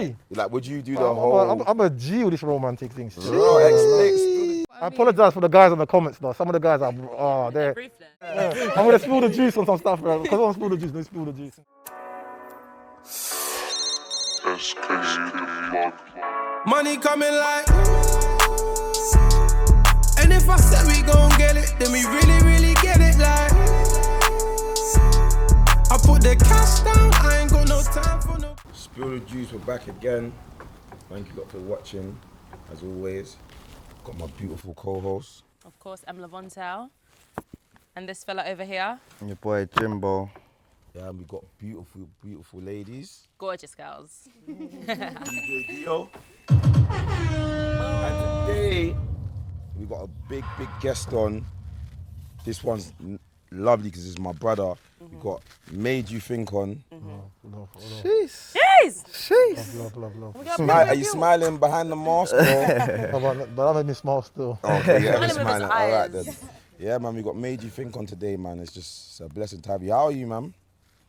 me. Like, would you do the whole... I'm a G with this romantic thing. Bro, I apologize for the guys in the comments though. Some of the guys are, they're ruthless. I'm gonna spill the juice on some stuff, bro. Because I want to spill the juice, don't spill the juice. Money coming like, and if I said we gon' get it, then we really get it like. I put the cash down, I ain't got no time for no. Spill the juice, we're back again. Thank you lot for watching, as always. Got my beautiful co-host. Of course, Mlavontelle. And this fella over here. And your boy Jimbo. Yeah, and we got beautiful ladies. Gorgeous girls. DJ Dio. And today, we got a big guest on. This one's lovely because it's my brother. We got Madeyouthink on. Jeez. Love. Are you smiling behind the mask? But that made me smile still. Okay, yeah, Smiling with smiling. his All right eyes. then. Yeah, man, we got Madeyouthink on today, man. It's just a blessing to have you. How are you, man?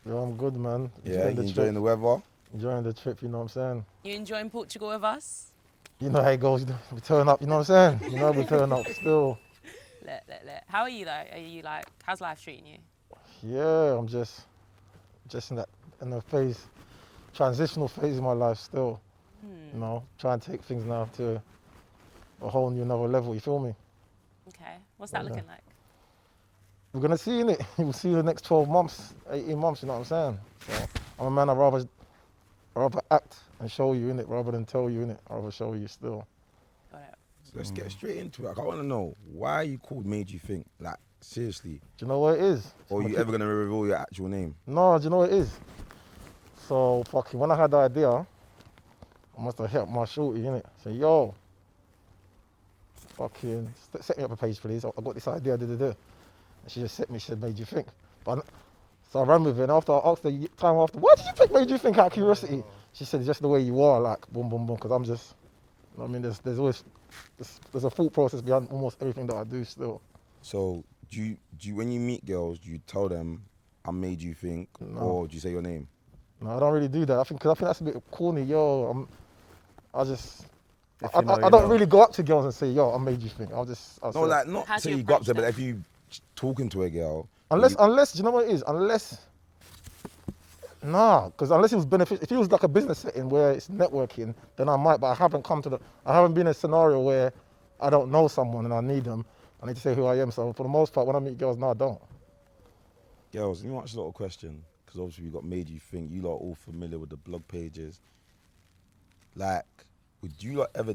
Yeah, I'm good, man. Yeah, you enjoying the weather? Enjoying the trip, you know what I'm saying? You enjoying Portugal with us? You know how it goes. We turn up, you know what I'm saying? You know we turn up still. How are you though? Are you like, how's life treating you? Yeah, I'm just in a transitional phase of my life still. You know, trying to take things now to a whole new another level, you feel me? Okay, what's that looking like? We're gonna see in it. We'll see the next 12 months, 18 months, you know what I'm saying? So I'm a man, I'd rather act and show you in it rather than tell you in it. I'd rather show you still. Got it. So let's get straight into it. I want to know, why are you called Madeyouthink? Like, seriously? Do you know what it is? Or are you ever gonna reveal your actual name? No, do you know what it is? So fucking when I had the idea, I must have hit up my shorty, innit? Say, yo, fucking set me up a page, please. I got this idea, And she just set me, she said, Madeyouthink. So I ran with it, and after I asked her time after, why did you pick Madeyouthink out of curiosity? She said, just the way you are, like, boom, boom, boom, because I'm just, you know what I mean, there's always, there's a thought process behind almost everything that I do still. So, do you when you meet girls, do you tell them, I Madeyouthink, or do you say your name? No, I don't really do that. I think that's a bit corny, yo. I don't know. really go up to girls and say, yo, I Madeyouthink. I'll No, like, not How do say you you go up to her, approach but if you talking to a girl. Unless, do you know what it is? Unless it was beneficial. If it was like a business setting where it's networking, then I might, but I haven't been in a scenario where I don't know someone and I need them. I need to say who I am. So for the most part, when I meet girls, no, I don't. Girls, let me ask you a little question, because obviously we got Madeyouthink, you lot are all familiar with the blog pages. Like, would you lot ever,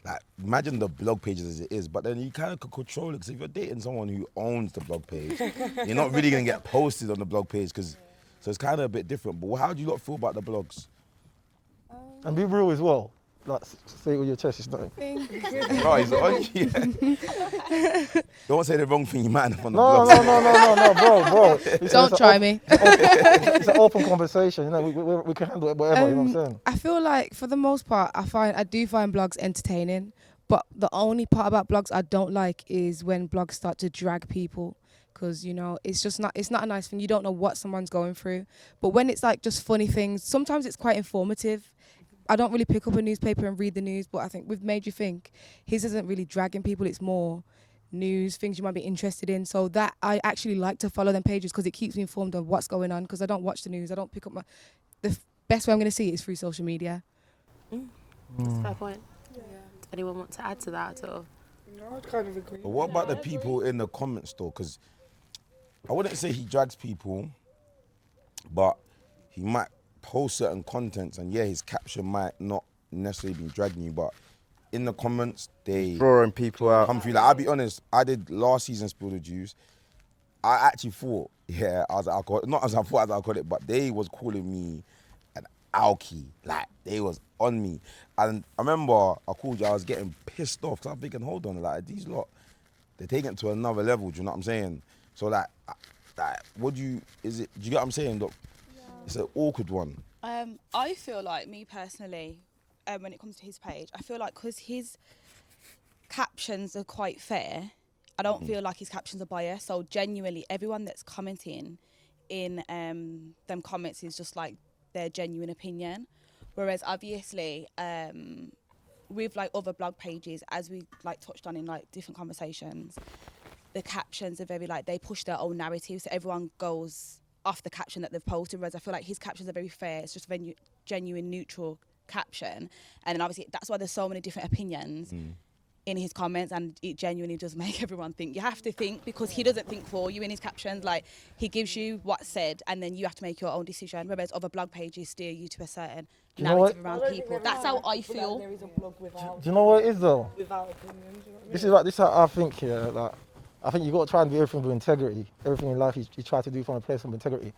like, imagine the blog pages as it is, but then you kind of could control it, because if you're dating someone who owns the blog page, you're not really going to get posted on the blog page, so it's kind of a bit different. But how do you lot feel about the blogs? And be real as well. Like, say it with your chest, it's nothing. Oh, he's on you. Don't say the wrong thing, you might end up on the No, blogs. bro. Don't try me. It's an open conversation, you know, we can handle it, whatever, you know what I'm saying? I feel like for the most part, I do find blogs entertaining, but the only part about blogs I don't like is when blogs start to drag people, because you know it's not a nice thing. You don't know what someone's going through, but when it's like just funny things, sometimes it's quite informative. I don't really pick up a newspaper and read the news, but I think with Madeyouthink, his isn't really dragging people. It's more news, things you might be interested in. So that I actually like to follow them pages because it keeps me informed of what's going on, because I don't watch the news. I don't pick up the best way I'm going to see it is through social media. That's a fair point. Yeah. Does anyone want to add to that at all? No, I kind of agree. But what about the people in the comments though? Because I wouldn't say he drags people, but he might post certain contents, and yeah, his caption might not necessarily be dragging you, but in the comments, they Drawing people out. come through. Like, I'll be honest, I did last season Spill the Juice. I actually thought, yeah, I was an alcoholic. Not as I thought as an alcoholic, but they was calling me an alky. Like, they was on me. And I remember I called you, I was getting pissed off, because I'm thinking, hold on, like, these lot, they're taking it to another level, do you know what I'm saying? So, like do you get what I'm saying? Look, it's an awkward one. I feel like, me personally, when it comes to his page, I feel like because his captions are quite fair, I don't feel like his captions are biased. So genuinely, everyone that's commenting in them comments is just like their genuine opinion. Whereas obviously, with like other blog pages, as we like touched on in like different conversations, the captions are very like they push their own narrative, so everyone goes off the caption that they've posted. Whereas I feel like his captions are very fair. It's just a very genuine, neutral caption, and then obviously that's why there's so many different opinions in his comments, and it genuinely does make everyone think. You have to think, because he doesn't think for you in his captions. Like, he gives you what's said and then you have to make your own decision, whereas other blog pages steer you to a certain you know narrative what? around people. That's how I feel. There is a blog without, Do you know what it is though? without opinion. Do you know what I mean? This is how I think here. Like, I think you got to try and do everything with integrity. Everything in life you try to do from a place of integrity.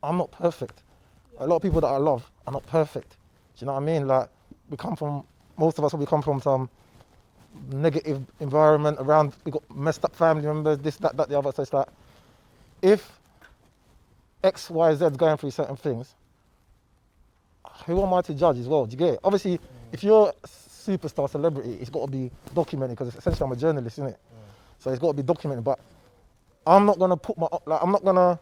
I'm not perfect. A lot of people that I love are not perfect. Do you know what I mean? Like, most of us come from some negative environment around. We got messed up family members, this, that, the other. So it's like, if X, Y, Z is going through certain things, who am I to judge as well? Do you get it? Obviously, if you're a superstar celebrity, it's got to be documented, because essentially I'm a journalist, isn't it? So it's got to be documented. But I'm not gonna I'm not gonna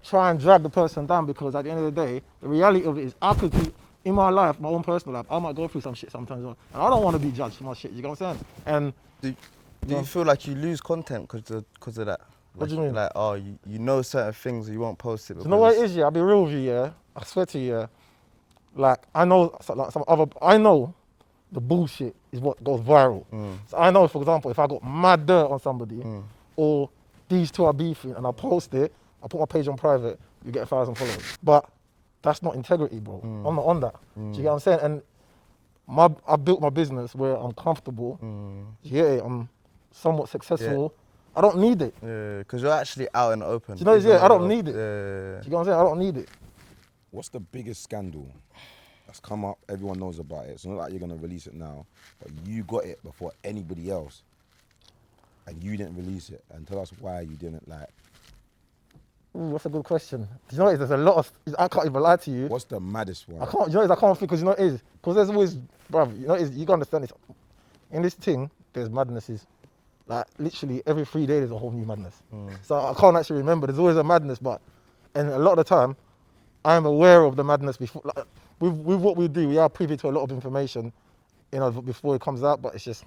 try and drag the person down, because at the end of the day, the reality of it is, I could keep in my life, my own personal life, I might go through some shit sometimes, and I don't want to be judged for my shit. You know what I'm saying? And Do you feel like you lose content because of that? What do you mean? Like, oh, you know certain things, you won't post it. you know what it is? Yeah, I'll be real with you. Yeah, I swear to you. Yeah, like I know, I know the bullshit is what goes viral. So I know, for example, if I got mad dirt on somebody, or these two are beefing, and I post it, I put my page on private, you get 1,000 followers. But that's not integrity, bro. I'm not on that. Do you get what I'm saying? And I built my business where I'm comfortable. Yeah, I'm somewhat successful. I don't need it. Yeah, because you're actually out in the open. Do you know? Yeah, I don't need it. Yeah. Do you get what I'm saying? I don't need it. What's the biggest scandal that's come up? Everyone knows about it. It's not like you're gonna release it now, but you got it before anybody else, and you didn't release it. And tell us why you didn't. Like, Ooh, that's a good question. Do you know what it is? There's a lot of. I can't even lie to you. what's the maddest one? I can't. You know what it is? I can't think, because you know what it is. Because there's always, bruv. You know what it is? You gotta understand this. In this thing, there's madnesses. Like, literally every 3 days there's a whole new madness. So I can't actually remember. There's always a madness, and a lot of the time, I'm aware of the madness before. Like, with what we do, we are privy to a lot of information, before it comes out. But it's just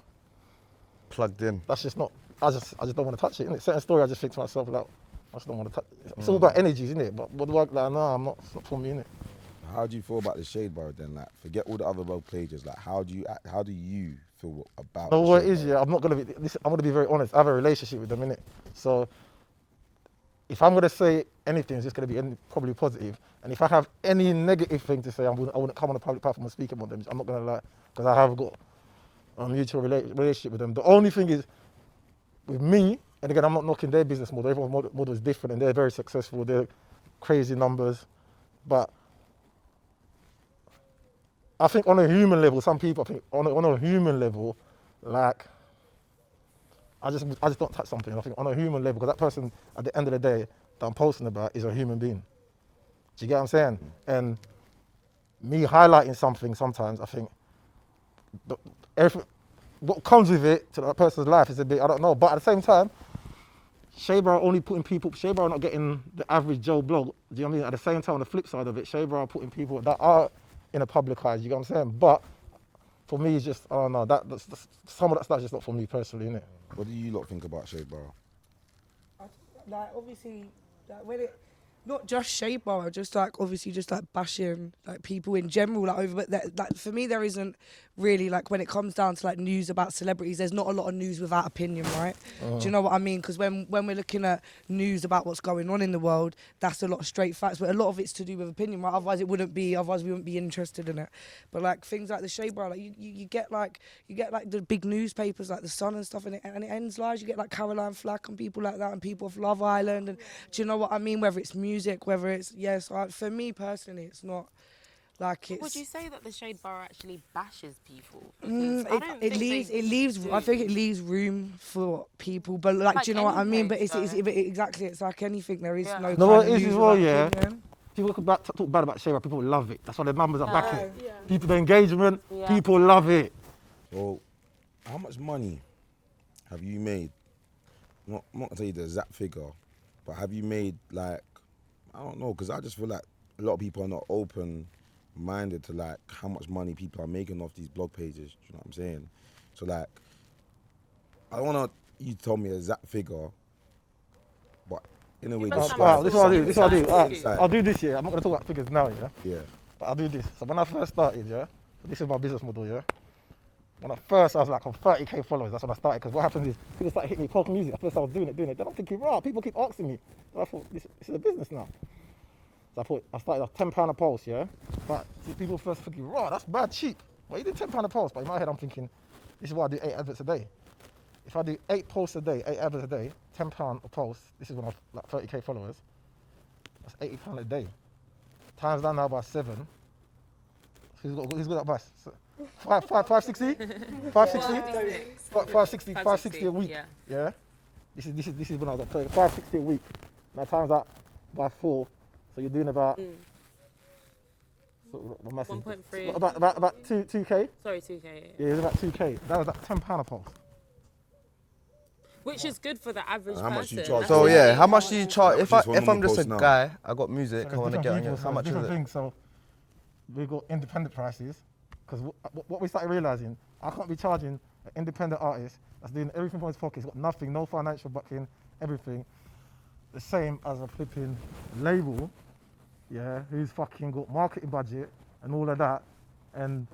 Plugged in. that's just not. I just don't want to touch it. Innit? Certain story, I just think to myself, like, I just don't want to touch it. It's all about energies, isn't it? But what do I like? No, I'm not. It's not for me, innit? How do you feel about the Shade Bar then? Like, forget all the other blog pages. Like, how do you feel about? No, the what Shade it is, Bar? yeah. I'm gonna be very honest. I have a relationship with them, innit? So if I'm gonna say anything, it's just gonna be probably positive. And if I have any negative thing to say, I wouldn't come on a public platform and speak about them. I'm not gonna lie, because I have got a mutual relationship with them. The only thing is, with me, and again, I'm not knocking their business model. Everyone's model is different, and they're very successful. They're crazy numbers, but I think on a human level, some people, I think on a human level, like, I just don't touch something. I think on a human level, because that person, at the end of the day, that I'm posting about is a human being. Do you get what I'm saying? And me highlighting something sometimes, I think, what comes with it to that person's life is a bit, I don't know. But at the same time, Shade Bar only putting people, Shade Bar not getting the average Joe blog. Do you know what I mean? At the same time, on the flip side of it, Shade Bar putting people that are in a public eye. You get what I'm saying? But for me, it's just, I don't know. That's some of that stuff's just not for me personally, innit? What do you lot think about Shade Bar? Like, obviously, like, when it, not just Shade Bar, just like obviously just like bashing like people in general, like over. But that, like, for me, there isn't really, like, when it comes down to like news about celebrities, there's not a lot of news without opinion, right? Do you know what I mean? Because when we're looking at news about what's going on in the world, that's a lot of straight facts, but a lot of it's to do with opinion, right? Otherwise we wouldn't be interested in it. But like things like the Shade Bar, like you get like the big newspapers like the Sun and stuff, and it ends lives. You get like Caroline Flack and people like that, and people of Love Island, and do you know what I mean? Whether it's music, whether it's for me personally, it's not like it's. Would you say that the Shade Bar actually bashes people? It leaves. I think it leaves room for people, but like do you know what I mean? But it's exactly. It's like anything. There is no. No, kind what of it is news as well, without yeah. opinion. People talk bad about Shade Bar, people love it. That's why the numbers are backing it. People, the engagement, people love it. So, how much money have you made? I'm not gonna tell you the exact figure, but have you made, like, I don't know, because I just feel like a lot of people are not open minded to like how much money people are making off these blog pages. Do you know what I'm saying? So like, I don't want you to tell me an exact figure, but in a way, us describe some This is what I do. This is what I do. Inside. Alright, Inside. I'll do this. Yeah, I'm not gonna talk about figures now. Yeah, Yeah. but I'll do this. So when I first started, yeah, this is my business model. Yeah. When I first, I was like on 30k followers. That's when I started. Because what happens is people start hitting me, poking music. At first, I was doing it. Then I'm thinking, right, people keep asking me. So I thought, this is a business now. So I thought I started off £10 a post, yeah. But people first thinking, right, that's bad cheap. Well, you did £10 a post. But in my head, I'm thinking, this is why I do 8 adverts a day. If I do 8 posts a day, 8 adverts a day, £10 a post. This is when I have like 30k followers. That's £80 a day. Times that now by 7. Who's got that bus? 560? 560 a week. Yeah. This is when I was at 560 a week. Now times that by 4, so you're doing about. So what am I saying? 1.3. About 2k. Sorry, 2K. Yeah, it was about 2k. That was like £10 a post. Which is good for the average How person. much you charge? So yeah, how much do you charge? How If much is if one I'm just a post now? guy, I got music, I So want to there's get on different you. How much is different it? things. So we got independent prices because what we started realizing, I can't be charging an independent artist that's doing everything from his pocket. He's got nothing, no financial backing, everything. The same as a flipping label, yeah, who's fucking got marketing budget and all of that. And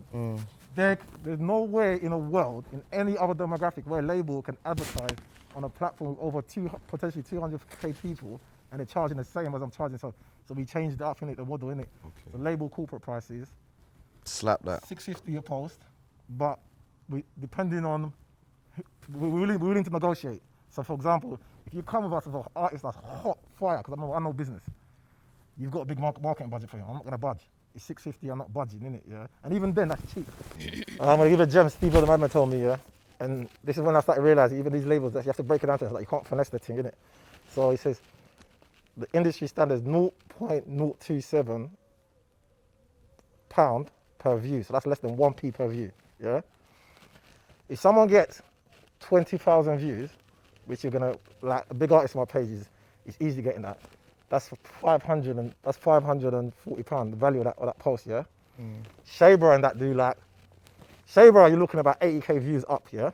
there's no way in a world, in any other demographic, where a label can advertise on a platform with over potentially 200k people and they're charging the same as I'm charging. So we changed it up in it, the model in it. Okay. So label corporate prices, Slap that. $650 a post, but we depending on we're willing to negotiate. So for example, if you come with us as an artist that's hot fire, because I know business, you've got a big marketing budget for you. I'm not gonna budge. It's $650. I'm not budging, innit? Yeah. And even then, that's cheap. I'm gonna give a gem. Spiller Mlavontelle told me, yeah. And this is when I started realizing even these labels that you have to break it down to, like you can't finesse the thing, innit? So he says the industry standard is 0.027 pound per view. So that's less than 1p per view. Yeah. If someone gets 20,000 views, which you're gonna like a big artist on my page is easy getting that. That's £540, the value of that post, yeah? Shaber and that do like, Shaber, you're looking about 80k views up, yeah?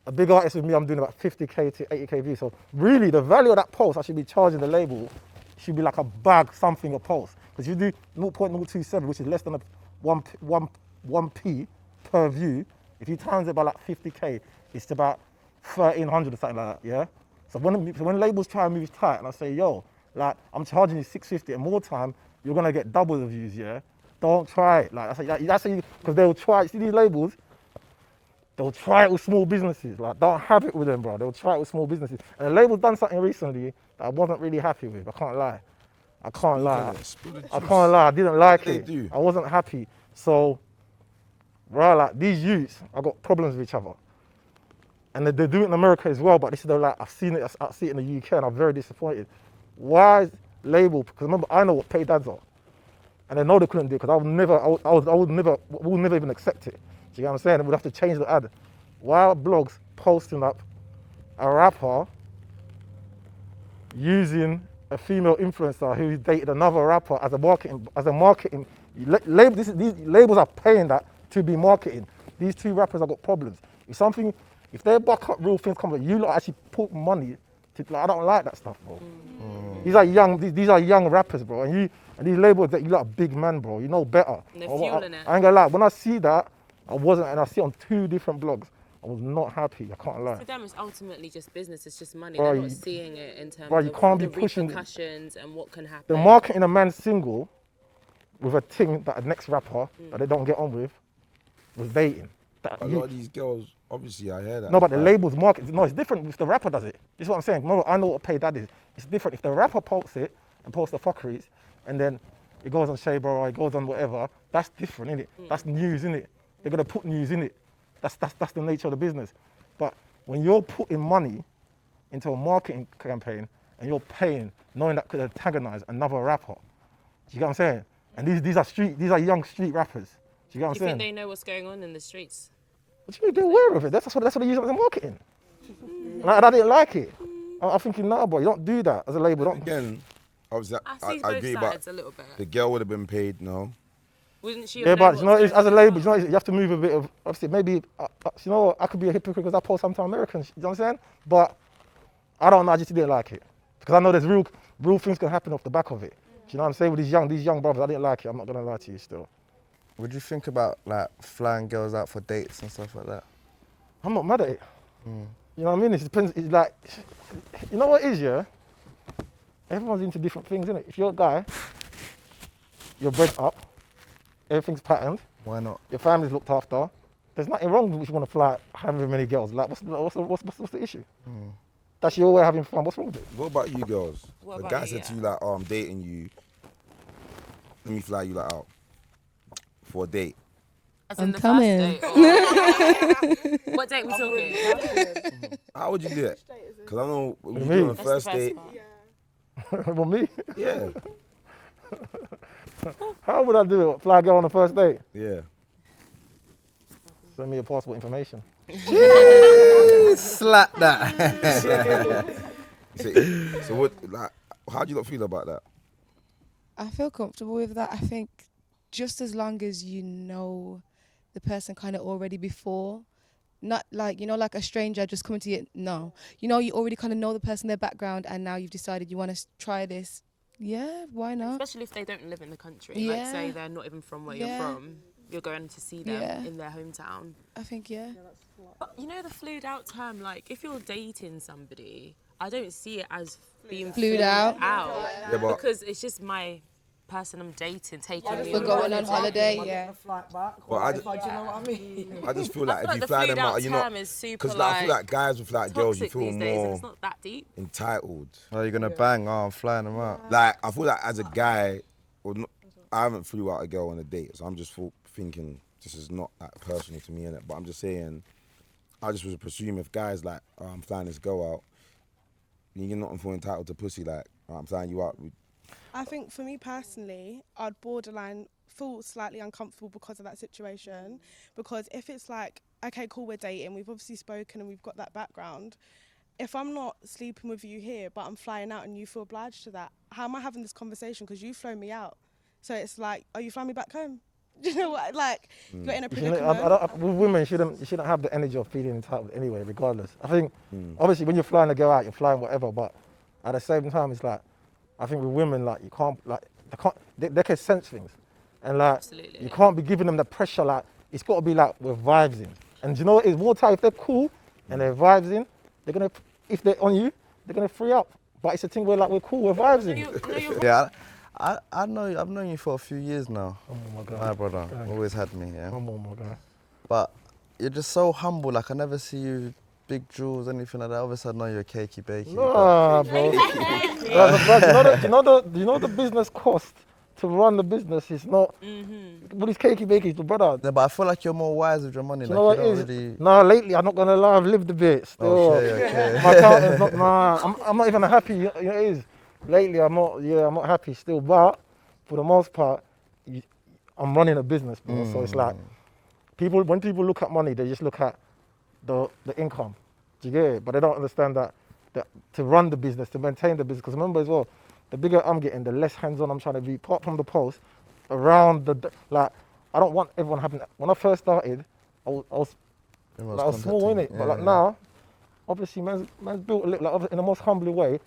A big artist with me, I'm doing about 50k to 80k views. So really, the value of that post, I should be charging the label, should be like a bag something a post. Because you do 0.027, which is less than 1p per view, if you times it by like 50k, it's about 1,300 or something like that, yeah? So when labels try and move tight, and I say, yo, like, I'm charging you 650 and more time, you're gonna get double the views, yeah? Don't try it. Like, that's because they'll try it. See these labels, they'll try it with small businesses. Like, don't have it with them, bro. They'll try it with small businesses. And the label's done something recently that I wasn't really happy with. I can't lie. I can't lie. I didn't like it. do? I wasn't happy. So, bro, like, these youths, I got problems with each other. And they do it in America as well, but this is like, I see it in the UK and I'm very disappointed. Why is label, because remember, I know what paid ads are. And I know they couldn't do it because I would never even accept it. Do you get what I'm saying? We'd have to change the ad. Why are blogs posting up a rapper using a female influencer who dated another rapper as a marketing label? These labels are paying that to be marketing. These two rappers have got problems. If they buck up real things, you lot actually put money to, like, I don't like that stuff, bro. These are young rappers, bro, and these labels that you lot are big man, bro. You know better. And they're fueling it. I ain't gonna lie. When I see that, and I see it on 2 different blogs, I was not happy. I can't lie. For them, it's ultimately just business. It's just money. Bro, They're not seeing it in terms you can't of be the pushing repercussions and what can happen. The marketing a man's single with a thing that the next rapper that they don't get on with was dating. A lot of these girls, obviously, I hear that. No, but the labels market. No, it's different if the rapper does it. This is what I'm saying. Remember, I know what paid that is. It's different if the rapper posts it and posts the fuckeries, and then it goes on Shaber or it goes on whatever. That's different, innit? That's news, innit? They're gonna put news in it. That's the nature of the business. But when you're putting money into a marketing campaign and you're paying, knowing that could antagonize another rapper, do you get what I'm saying? And these are young street rappers. Do you get what I'm Do you saying? think they know what's going on in the streets? What do you mean? They're aware of it. That's what they use it as marketing. And I didn't like it. I'm thinking, nah, bro, you don't do that as a label. Don't. Again, obviously, I see I both agree, sides but a little bit. the girl would have been paid, no. Wouldn't she? Yeah, have but known you know, what's it's, as a going label, on? you know, you have to move a bit of, obviously, maybe, you know what, I could be a hypocrite because I post something to Americans, you know what I'm saying? But I don't know, I just didn't like it. Because I know there's real things can happen off the back of it. Do you know what I'm saying? With these young brothers, I didn't like it, I'm not going to lie to you still. What do you think about like flying girls out for dates and stuff like that? I'm not mad at it. You know what I mean? It depends, it's like, you know what it is, yeah? Everyone's into different things, innit? If you're a guy, you're bred up, everything's patterned, Why not? your family's looked after, there's nothing wrong with if you want to fly however many girls. Like, what's the issue? That's your way of having fun, what's wrong with it? What about you girls? What The about guy you, said to you like, oh, I'm dating you. Let me fly you like out for a date. As I'm in the coming. first date, or what date we talking? How would you do it? Because I know when you Me? do on a That's the first date. part. Well, me? Yeah, How would I do it? Fly a girl on the first date? yeah. Send me your passport information. Slap that. So what? Like, how do you not feel about that? I feel comfortable with that. I think just as long as you know the person kind of already before, not like, you know, like a stranger just coming to you. No, you know, you already kind of know the person, their background, and now you've decided you want to try this. Yeah, why not? Especially if they don't live in the country. Yeah. Like, say they're not even from where Yeah. you're from. You're going to see them Yeah. in their hometown. I think, yeah. But you know the flued out term, like if you're dating somebody, I don't see it as being Flued out. Yeah, but because it's just my person I'm dating taking me. We're on going on holiday. holiday, Am I yeah. getting a flight back? Well, Or I if I, do you know what I mean? I just feel I like feel if like you the fly flued them out out, you're not. term is super Because I feel like guys with like girls, you toxic feel these days, and more it's not that deep. entitled. Are you gonna bang? Oh, I'm flying them out. Like I feel like as a guy, or not, I haven't flew out a girl on a date, so I'm just thinking this is not that personal to me, innit? But I'm just saying, I just would presume if guys like, oh, I'm flying this girl out, you're not feel entitled to pussy. Like, oh, I'm flying you out. I think for me personally, I'd borderline feel slightly uncomfortable because of that situation. Because if it's like, okay, cool, we're dating, we've obviously spoken and we've got that background. If I'm not sleeping with you here, but I'm flying out and you feel obliged to that, how am I having this conversation? Because you've flown me out. So it's like, are you flying me back home? Do you know what? Like, you're in a You shouldn't- predicament. with women, you shouldn't have the energy of feeling entitled anyway, regardless. I think, obviously, when you're flying a girl out, you're flying whatever, but at the same time, it's like, I think with women, like, you can't, like, they can sense things. And, like, Absolutely. you can't be giving them the pressure, like, it's got to be, like, with vibes in. And do you know what it is? More time, if they're cool and they're vibes in, they're going to, if they're on you, they're going to free up. But it's a thing where, like, we're cool, we're vibes in. Yeah, I know. I've known you for a few years now. Oh, my God. My brother Thanks. always had me. Yeah. Oh, my God. But you're just so humble. Like I never see you big jewels, anything like that. Obviously, I know you're cakey bakey. Nah, bro. You know the business cost to run the business is not. What is cakey bakey, the brother. No, but I feel like you're more wise with your money. Do you like know what you it don't is? really. Nah, lately I'm not gonna lie, I've lived a bit. Still, Okay. my accountant's not. Nah, I'm not even happy. You know, it is. Lately I'm not. Yeah, I'm not happy still. But for the most part, I'm running a business, bro. So it's like when people look at money, they just look at the income. Do you get it? But they don't understand that to run the business, to maintain the business. Because remember as well, the bigger I'm getting, the less hands-on I'm trying to be. Apart from the post, around like, I don't want everyone having. When I first started, I was small in it, but like now, obviously, man's built a little, like, in the most humble way.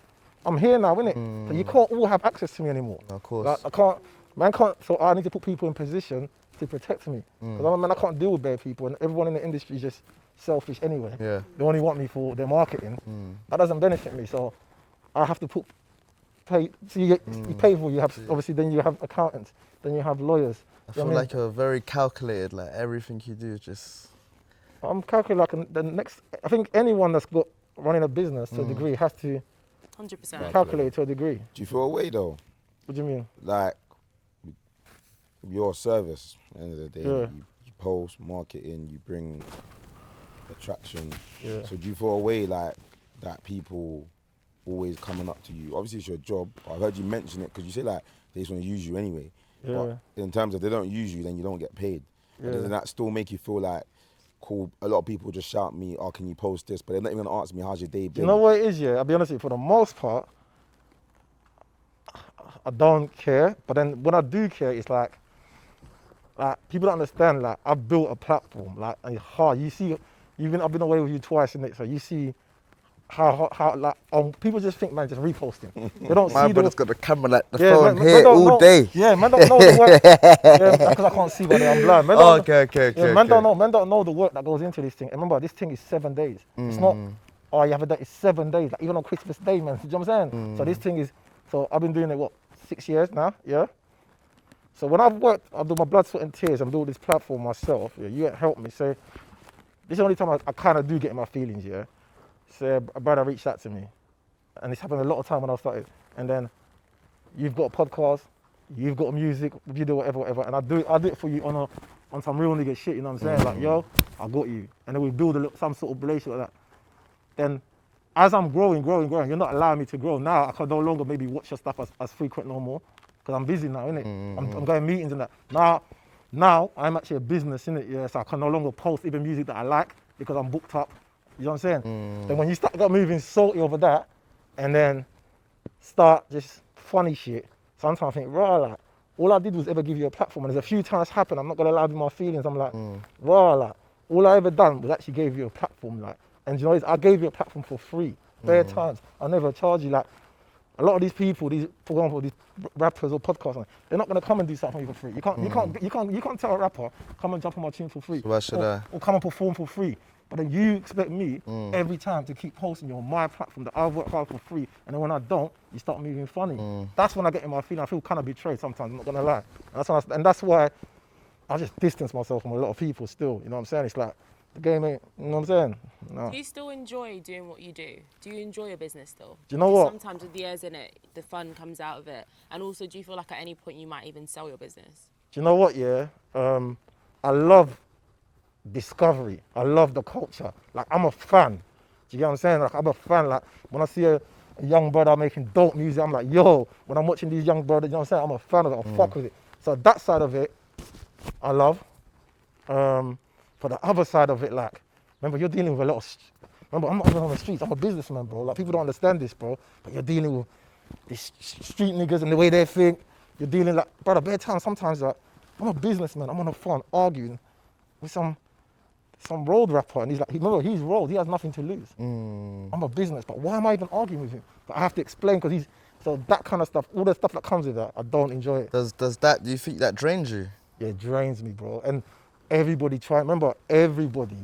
I'm here now, innit? So you can't all have access to me anymore. Of course. Like, man can't. So I need to put people in position to protect me. Because I can't deal with bare people, and everyone in the industry is just selfish anyway. Yeah. They only want me for their marketing. That doesn't benefit me, so I have to pay. So you pay for. You have obviously then you have accountants, then you have lawyers. I feel like you're very calculated. Like everything you do is just. I'm calculating like the next. I think anyone that's got running a business to a degree has to 100%. calculate to a degree. Do you feel away though? What do you mean? Like your service. At the end of the day, Yeah. you post marketing, you bring attraction. Yeah. So do you feel away like that people always coming up to you? Obviously it's your job. But I heard you mention it because you say like they just want to use you anyway. Yeah. But in terms of they don't use you, then you don't get paid. But Yeah. doesn't that still make you feel like, cool, a lot of people just shout me, oh, can you post this? But they're not even gonna ask me, how's your day been? You know what it is, yeah? I'll be honest with you, for the most part, I don't care. But then when I do care, it's like, like people don't understand. Like I've built a platform. Like and it's hard. You see, I've been away with you twice, in it. So you see how like people just think man just reposting. They don't My see brother's got the camera like the yeah, phone man here don't all know, day. Yeah, man don't know the work. Yeah, because I can't see by I'm blind. Man don't, Okay. yeah, man don't know the work that goes into this thing. And remember, this thing is 7 days. It's not. Oh, you have a day. It's 7 days. Like even on Christmas Day, man. You know what I'm saying? So this thing is. So I've been doing it 6 years now. Yeah. So when I've do my blood, sweat, and tears. I'm doing this platform myself. Yeah, you helped me. So this is the only time I kind of do get in my feelings. Yeah. So a brother reached out to me, and this happened a lot of time when I started. And then you've got a podcast, you've got music, video, whatever, and I do it for you on some real nigga shit. You know what I'm saying? Like yo, I got you, and then we build some sort of relationship like that. Then as I'm growing, you're not allowing me to grow. Now I can no longer maybe watch your stuff as frequent no more because I'm busy now, innit? I'm going meetings and that. Now I'm actually a business, innit? Yeah, so I can no longer post even music that I like because I'm booked up. You know what I'm saying? Then when you start moving salty over that, and then start just funny shit, sometimes I think, like, all I did was ever give you a platform, and there's a few times happened, I'm not gonna lie to my feelings, I'm like, like, all I ever done was actually gave you a platform, like, and you know, I gave you a platform for free, bare times. I never charge you, like, a lot of these people, for example, these rappers or podcasters, they're not gonna come and do something for you for free. You can't tell a rapper, come and jump on my tune for free. So why should I? Or come and perform for free. But then you expect me every time to keep posting you on my platform that I've worked hard for free, and then when I don't, you start moving funny. That's when I get in my feeling. I feel kind of betrayed sometimes, I'm not gonna lie. And that's why I just distance myself from a lot of people still, you know what I'm saying? It's like, the game ain't, you know what I'm saying? No. Do you still enjoy doing what you do? Do you enjoy your business still? Do you know what? Sometimes with the years in it, the fun comes out of it. And also, do you feel like at any point you might even sell your business? Do you know what, yeah? I love discovery. I love the culture. Like, I'm a fan. Do you get what I'm saying? Like, I'm a fan. Like, when I see a young brother making dope music, I'm like, yo, when I'm watching these young brothers, you know what I'm saying? I'm a fan of it. I fuck with it. So that side of it, I love. For the other side of it, like, remember, you're dealing with a lot of... Remember, I'm not even on the streets. I'm a businessman, bro. Like, people don't understand this, bro. But you're dealing with these street niggas and the way they think. You're dealing, like, brother, bare times, sometimes, like, I'm a businessman. I'm on the phone arguing with some road rapper, and he's like, remember, he's road. He has nothing to lose. I'm a business, but why am I even arguing with him? But I have to explain because he's... So that kind of stuff, all the stuff that comes with that, I don't enjoy it. Do you think that drains you? Yeah, it drains me, bro. And everybody remember, everybody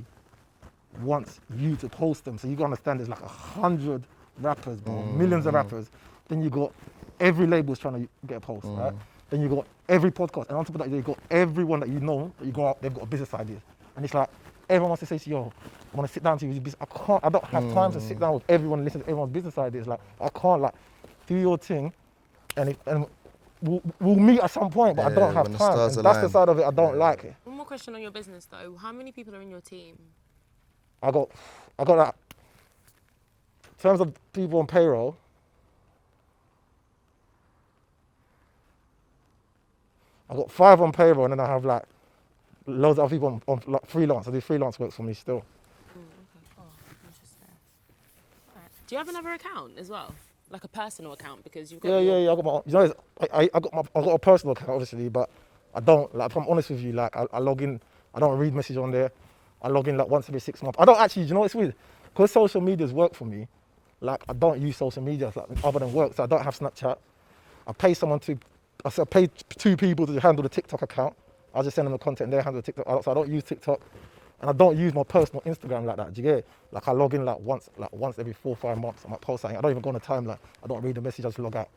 wants you to post them. So you gotta understand there's like 100 rappers, bro, millions of rappers. Then you got every label's trying to get a post, right? Then you got every podcast. And on top of that, you got everyone that you know, that you go out, they've got a business idea. And it's like, everyone wants to say to you, yo, I want to sit down to you with your business. I don't have time to sit down with everyone and listen to everyone's business ideas. Like, I can't, like, do your thing and we'll meet at some point, but I don't have time. And that's the side of it I don't like it. One more question on your business though. How many people are in your team? I got that. In terms of people on payroll, I got 5 on payroll, and then I have like loads of other people on like freelance. I do freelance work for me still. Okay. Oh, interesting. Right. Do you have another account as well? Like a personal account, because you've got Yeah. I got my. You know, I got a personal account obviously, but I don't. Like, if I'm honest with you, like I log in. I don't read messages on there. I log in like once every 6 months. I don't actually. You know what's weird? Because social media's work for me. Like, I don't use social media like, other than work, so I don't have Snapchat. I pay 2 people to handle the TikTok account. I just send them the content and they handle the TikTok. So I don't use TikTok. And I don't use my personal Instagram like that. Do you get it? Like, I log in like once every 4 or 5 months. I might post something. I don't even go on a timeline. I don't read the message, I just log out.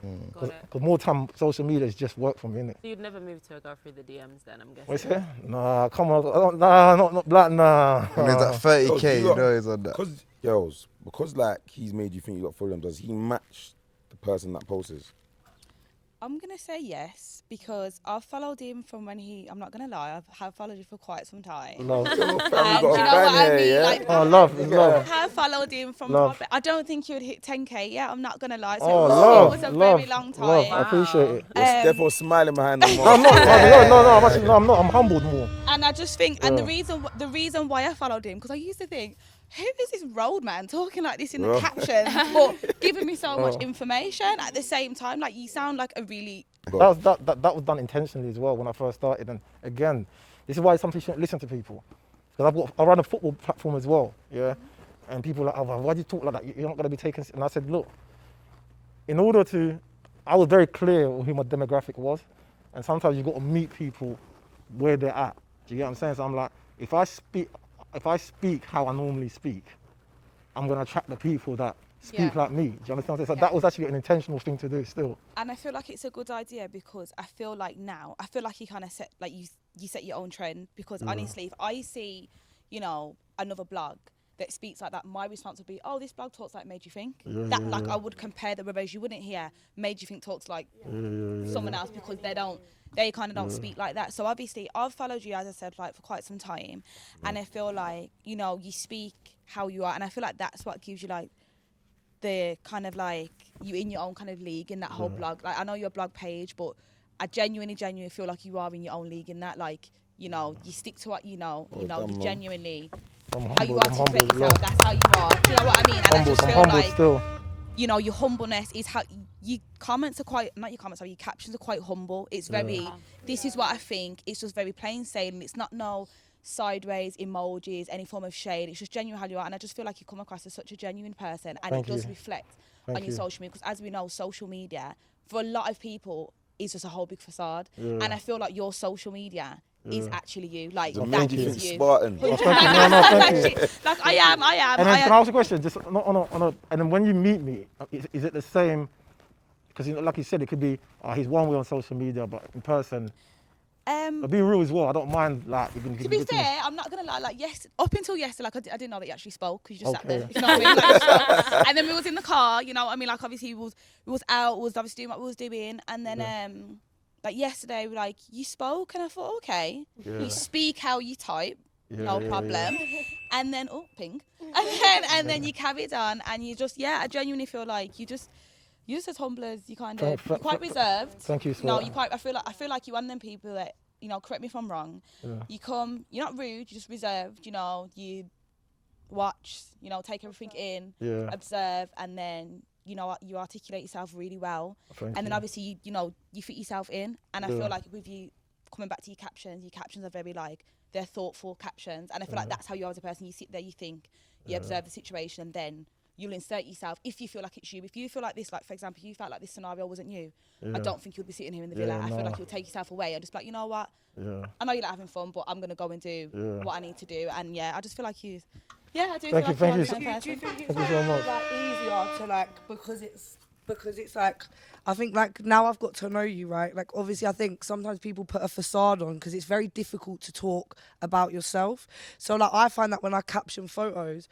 Because more time, social media is just work for me, innit? So you'd never move to go through the DMs then, I'm guessing? What's it? Nah, come on. Nah, not black, nah. When he's at 30K, you know he's on that. Because like he's made you think you got following, does he match the person that posts? I'm going to say yes, because I've followed him from when I'm not going to lie, I have followed you for quite some time. Love. And you know what I mean? Yeah? Like, love. I have followed him from love. I don't think you would hit 10K yet, I'm not going to lie. So love. it was a very long time. Love. I appreciate it. Therefore smiling behind the I'm not. I'm not. I'm humbled more. And I just think, and the reason why I followed him, because I used to think, who is this road man talking like this in the captions, but giving me so much information at the same time? Like, you sound like a really That was done intentionally as well when I first started. And again, this is why some people shouldn't listen to people. Because I run a football platform as well, yeah. And people are like, oh, why do you talk like that? You're not going to be taken. And I said, look, I was very clear on who my demographic was. And sometimes you've got to meet people where they're at. Do you get what I'm saying? So I'm like, if I speak how I normally speak, I'm going to attract the people that speak like me. Do you understand? So that was actually an intentional thing to do still. And I feel like it's a good idea because I feel like you kind of set, like you set your own trend because honestly, if I see, another blog that speaks like that, my response would be, oh, this blog talks like Made You Think. I would compare the whereas you wouldn't hear Made You Think talks like someone else because they kind of don't speak like that. So obviously I've followed you, as I said, like for quite some time, and I feel like, you speak how you are, and I feel like that's what gives you like the kind of like you in your own kind of league in that whole blog. Like I know your blog page, but I genuinely feel like you are in your own league in that, like, you stick to what you genuinely how you articulate yourself, that's how you are. Do you know what I mean? And I just feel like still. Your humbleness is how your captions are quite humble. It's very this is what I think. It's just very plain sailing. It's not no sideways emojis, any form of shade. It's just genuine how you are, and I just feel like you come across as such a genuine person, and it does reflect on your social media, because as we know, social media for a lot of people is just a whole big facade, and I feel like your social media is actually you. Like that is you. Spartan. No, thank you. Like I am. And then can I ask a question? Just and then when you meet me, is it the same? Because like you said, it could be he's one way on social media, but in person. But be real as well. I don't mind like. To be fair, I'm not gonna lie. Like up until yesterday, like I didn't know that you actually spoke because you just sat there. You know what I mean? Like, and then we was in the car. You know what I mean? Like obviously we was out. We was obviously doing what we was doing, and then like yesterday, like you spoke, and I thought, okay, you speak how you type, no problem. And then ping, and then you carried on, and you just I genuinely feel like you just as humble as you kind of you're quite reserved. Thank you. No, you quite. I feel like you're one of them people that correct me if I'm wrong. You're not rude. You're just reserved. You watch. Take everything in. Observe, and then you articulate yourself really well. And then obviously you fit yourself in. And I feel like with you coming back to your captions are very like they're thoughtful captions. And I feel like that's how you are as a person. You sit there, you think, you observe the situation, and then you'll insert yourself if you feel like it's you. If you feel like this, like for example, you felt like this scenario wasn't you, I don't think you'll be sitting here in the villa. I feel like you'll take yourself away and just be like, you know what? I know you're like having fun, but I'm gonna go and do what I need to do. And I just feel like you. I do. Thank you. Do you think it's like easier to like because it's like I think like now I've got to know you, right? Like obviously I think sometimes people put a facade on because it's very difficult to talk about yourself. So like I find that when I caption photos,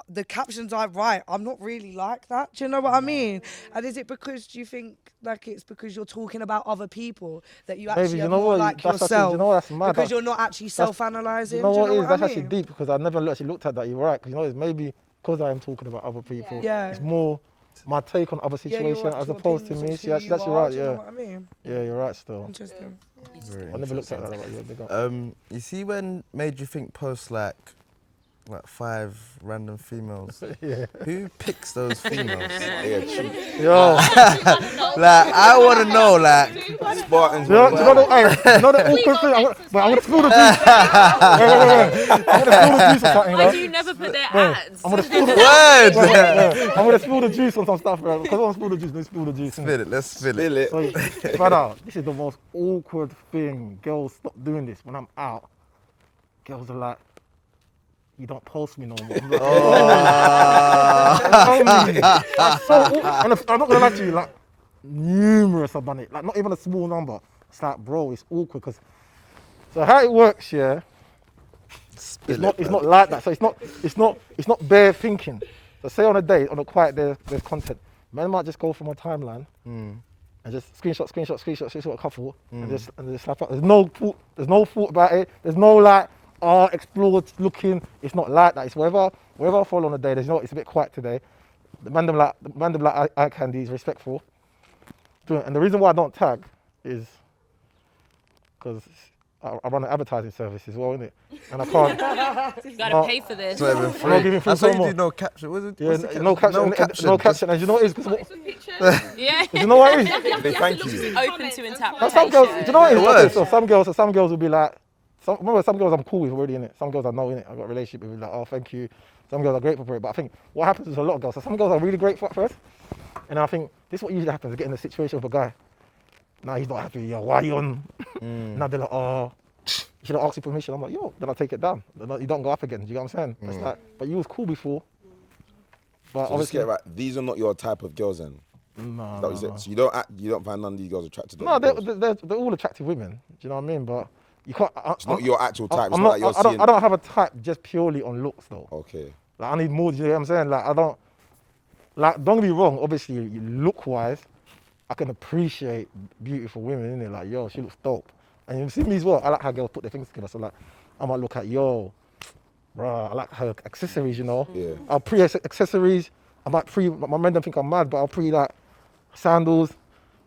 the captions I write, I'm not really like that. Do you know what I mean? And is it because do you think like it's because you're talking about other people that you actually are more like yourself? That's mad. Because you're not actually self-analysing. You know what it is? That's actually deep because I never actually looked at that. You're right. Because it's maybe because I am talking about other people. It's more my take on other situations as opposed to me. That's right. You know what I mean? Yeah, you're right. Still. Interesting. I never looked at that. You see when Made You Think posts like 5 random females. Who picks those females? Yo. Like I want to know, like Spartans. You know the awkward thing. I'm gonna spill the juice. I'm gonna spill the juice on something. Why do you never put their ads? I'm gonna spill the word. I'm gonna spill the juice on some stuff, bro. Because I want to spill the juice. Let's spill the juice. Spill it. Let's spill it. So, brother, this is the most awkward thing. Girls, stop doing this. When I'm out, girls are like, you don't post me no more. I'm like, and I'm not gonna lie to you, like numerous have done it. Like not even a small number. It's like, bro, it's awkward because. So how it works, it's not like that. So it's not bare thinking. So say on a day, on a quiet day, there's content. Man might just go from my timeline and just screenshot a couple and just slap up. There's no thought about it. There's no like. Explored, looking. It's not like that. It's wherever I fall on a day. It's a bit quiet today. The man them like eye candy is respectful. And the reason why I don't tag is because I run an advertising service as well, innit? And I can't. You gotta No. pay for this. It's not even I'm free. not giving free That's why you promo. do no caption. What's it? Yeah, What's the no caption. No caption. And you know what it is? 'Cause Yeah. you know what it is? They thank you. Open to interpretation. Now, some girls, do you know what it is? It Okay, works. so some girls will be like, remember some girls I'm cool with already, innit? Some girls I know, innit? I've got a relationship with, like, oh, thank you. Some girls are grateful for it. But I think what happens is a lot of girls, so some girls are really grateful at first. And I think this is what usually happens, they get in a situation with a guy. Now he's not happy, yo, why you on? Now they're like, oh, you should have asked you permission. I'm like, yo, then I take it down. You don't go up again, do you get what I'm saying? It's like, but you was cool before. But So just obviously, get it right. These are not your type of girls then. no, Is that what you said? So you don't find none of these girls attractive. no, they're all attractive women. Do you know what I mean? But you can't. It's not your actual type. It's I'm not not, like you're seeing. I don't have a type just purely on looks though. Okay. Like I need more. Do you know what I'm saying? Like I don't. Like don't get me wrong. Obviously, look wise, I can appreciate beautiful women. Innit? Like yo, she looks dope. And you see me as well. I like how girls put their things together. So like, I might look at yo, bruh. I like her accessories. You know. Yeah. I'll pre accessories. I might pre. My men don't think I'm mad, but I'll pre like sandals,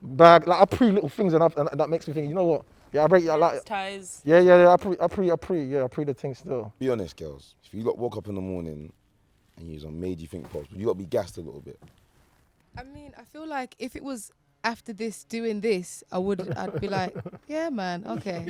bag. Like I pre little things, and that makes me think. You know what? Yeah, I break. I like. Ties. Yeah. I pre the things still. Be honest, girls. If you woke up in the morning and you was on Made You Think post, you got to be gassed a little bit. I mean, I feel like if it was after this, doing this, I'd be like, yeah, man, okay.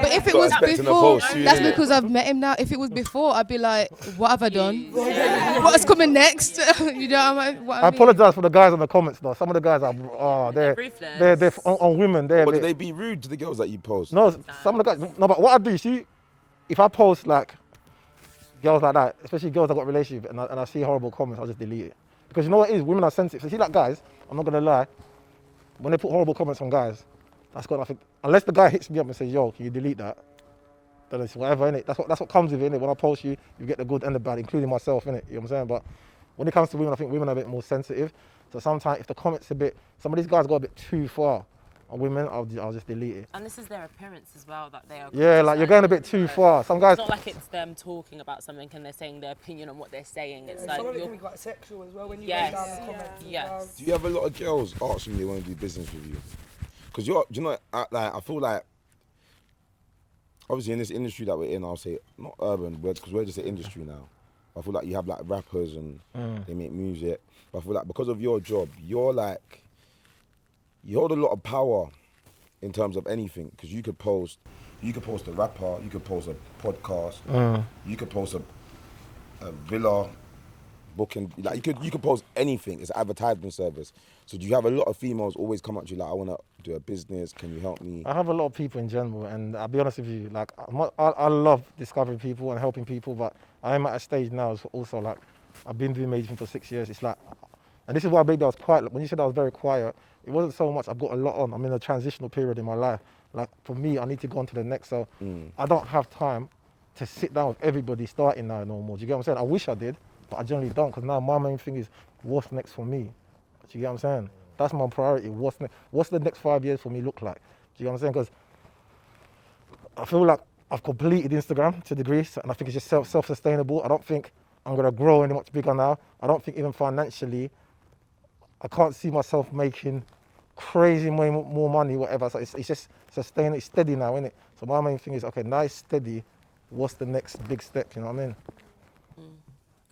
But if it was expecting a before, post soon, that's innit? because I've met him now. If it was before, I'd be like, what have I done? What's coming next? You know what I mean? I apologize for the guys in the comments though. Some of the guys are they're Ruthless. on women. They're But did they be rude to the girls that you post? no, some of the guys. No, but what I do, see, if I post like girls like that, especially girls that got relationship, and I see horrible comments, I'll just delete it. Because you know what it is, women are sensitive. So see, like guys, I'm not gonna lie, when they put horrible comments on guys, that's got nothing. Unless the guy hits me up and says, "Yo, can you delete that?" Then it's whatever, innit? That's what comes with it, innit? When I post you, you get the good and the bad, including myself, innit? You know what I'm saying? But when it comes to women, I think women are a bit more sensitive. So sometimes if the comments a bit, some of these guys go a bit too far on women, I'll just delete it. And this is their appearance as well that they are. Yeah, like you're going a bit too far. Some guys. It's not like it's them talking about something and they're saying their opinion on what they're saying. It's like Some of it you're. can be quite sexual as well when you Yes. go down the comments. Yes. Do you have a lot of girls asking they want to do business with you? Because I feel like, obviously in this industry that we're in, I'll say not urban, because we're just an industry now. I feel like you have like rappers and they make music. But I feel like because of your job, you hold a lot of power in terms of anything. Because you could post a rapper, you could post a podcast, you could post a villa booking. Like you could post anything. It's an advertisement service. So do you have a lot of females always come up to you like, I want to do a business, can you help me? I have a lot of people in general, and I'll be honest with you, like I love discovering people and helping people, but I am at a stage now also like, I've been doing Madeyouthink for 6 years. It's like, and this is why maybe I was quiet. When you said I was very quiet, it wasn't so much I've got a lot on. I'm in a transitional period in my life. Like for me, I need to go on to the next, so I don't have time to sit down with everybody starting now no more. Do you get what I'm saying? I wish I did, but I generally don't, because now my main thing is what's next for me. Do you get what I'm saying? That's my priority. What's the next 5 years for me look like? Do you get what I'm saying? Because I feel like I've completed Instagram to degrees, and I think it's just self-sustainable. I don't think I'm gonna grow any much bigger now. I don't think even financially, I can't see myself making crazy more money, whatever. So it's just sustainable, it's steady now, isn't it? So my main thing is, okay, now it's steady. What's the next big step? You know what I mean?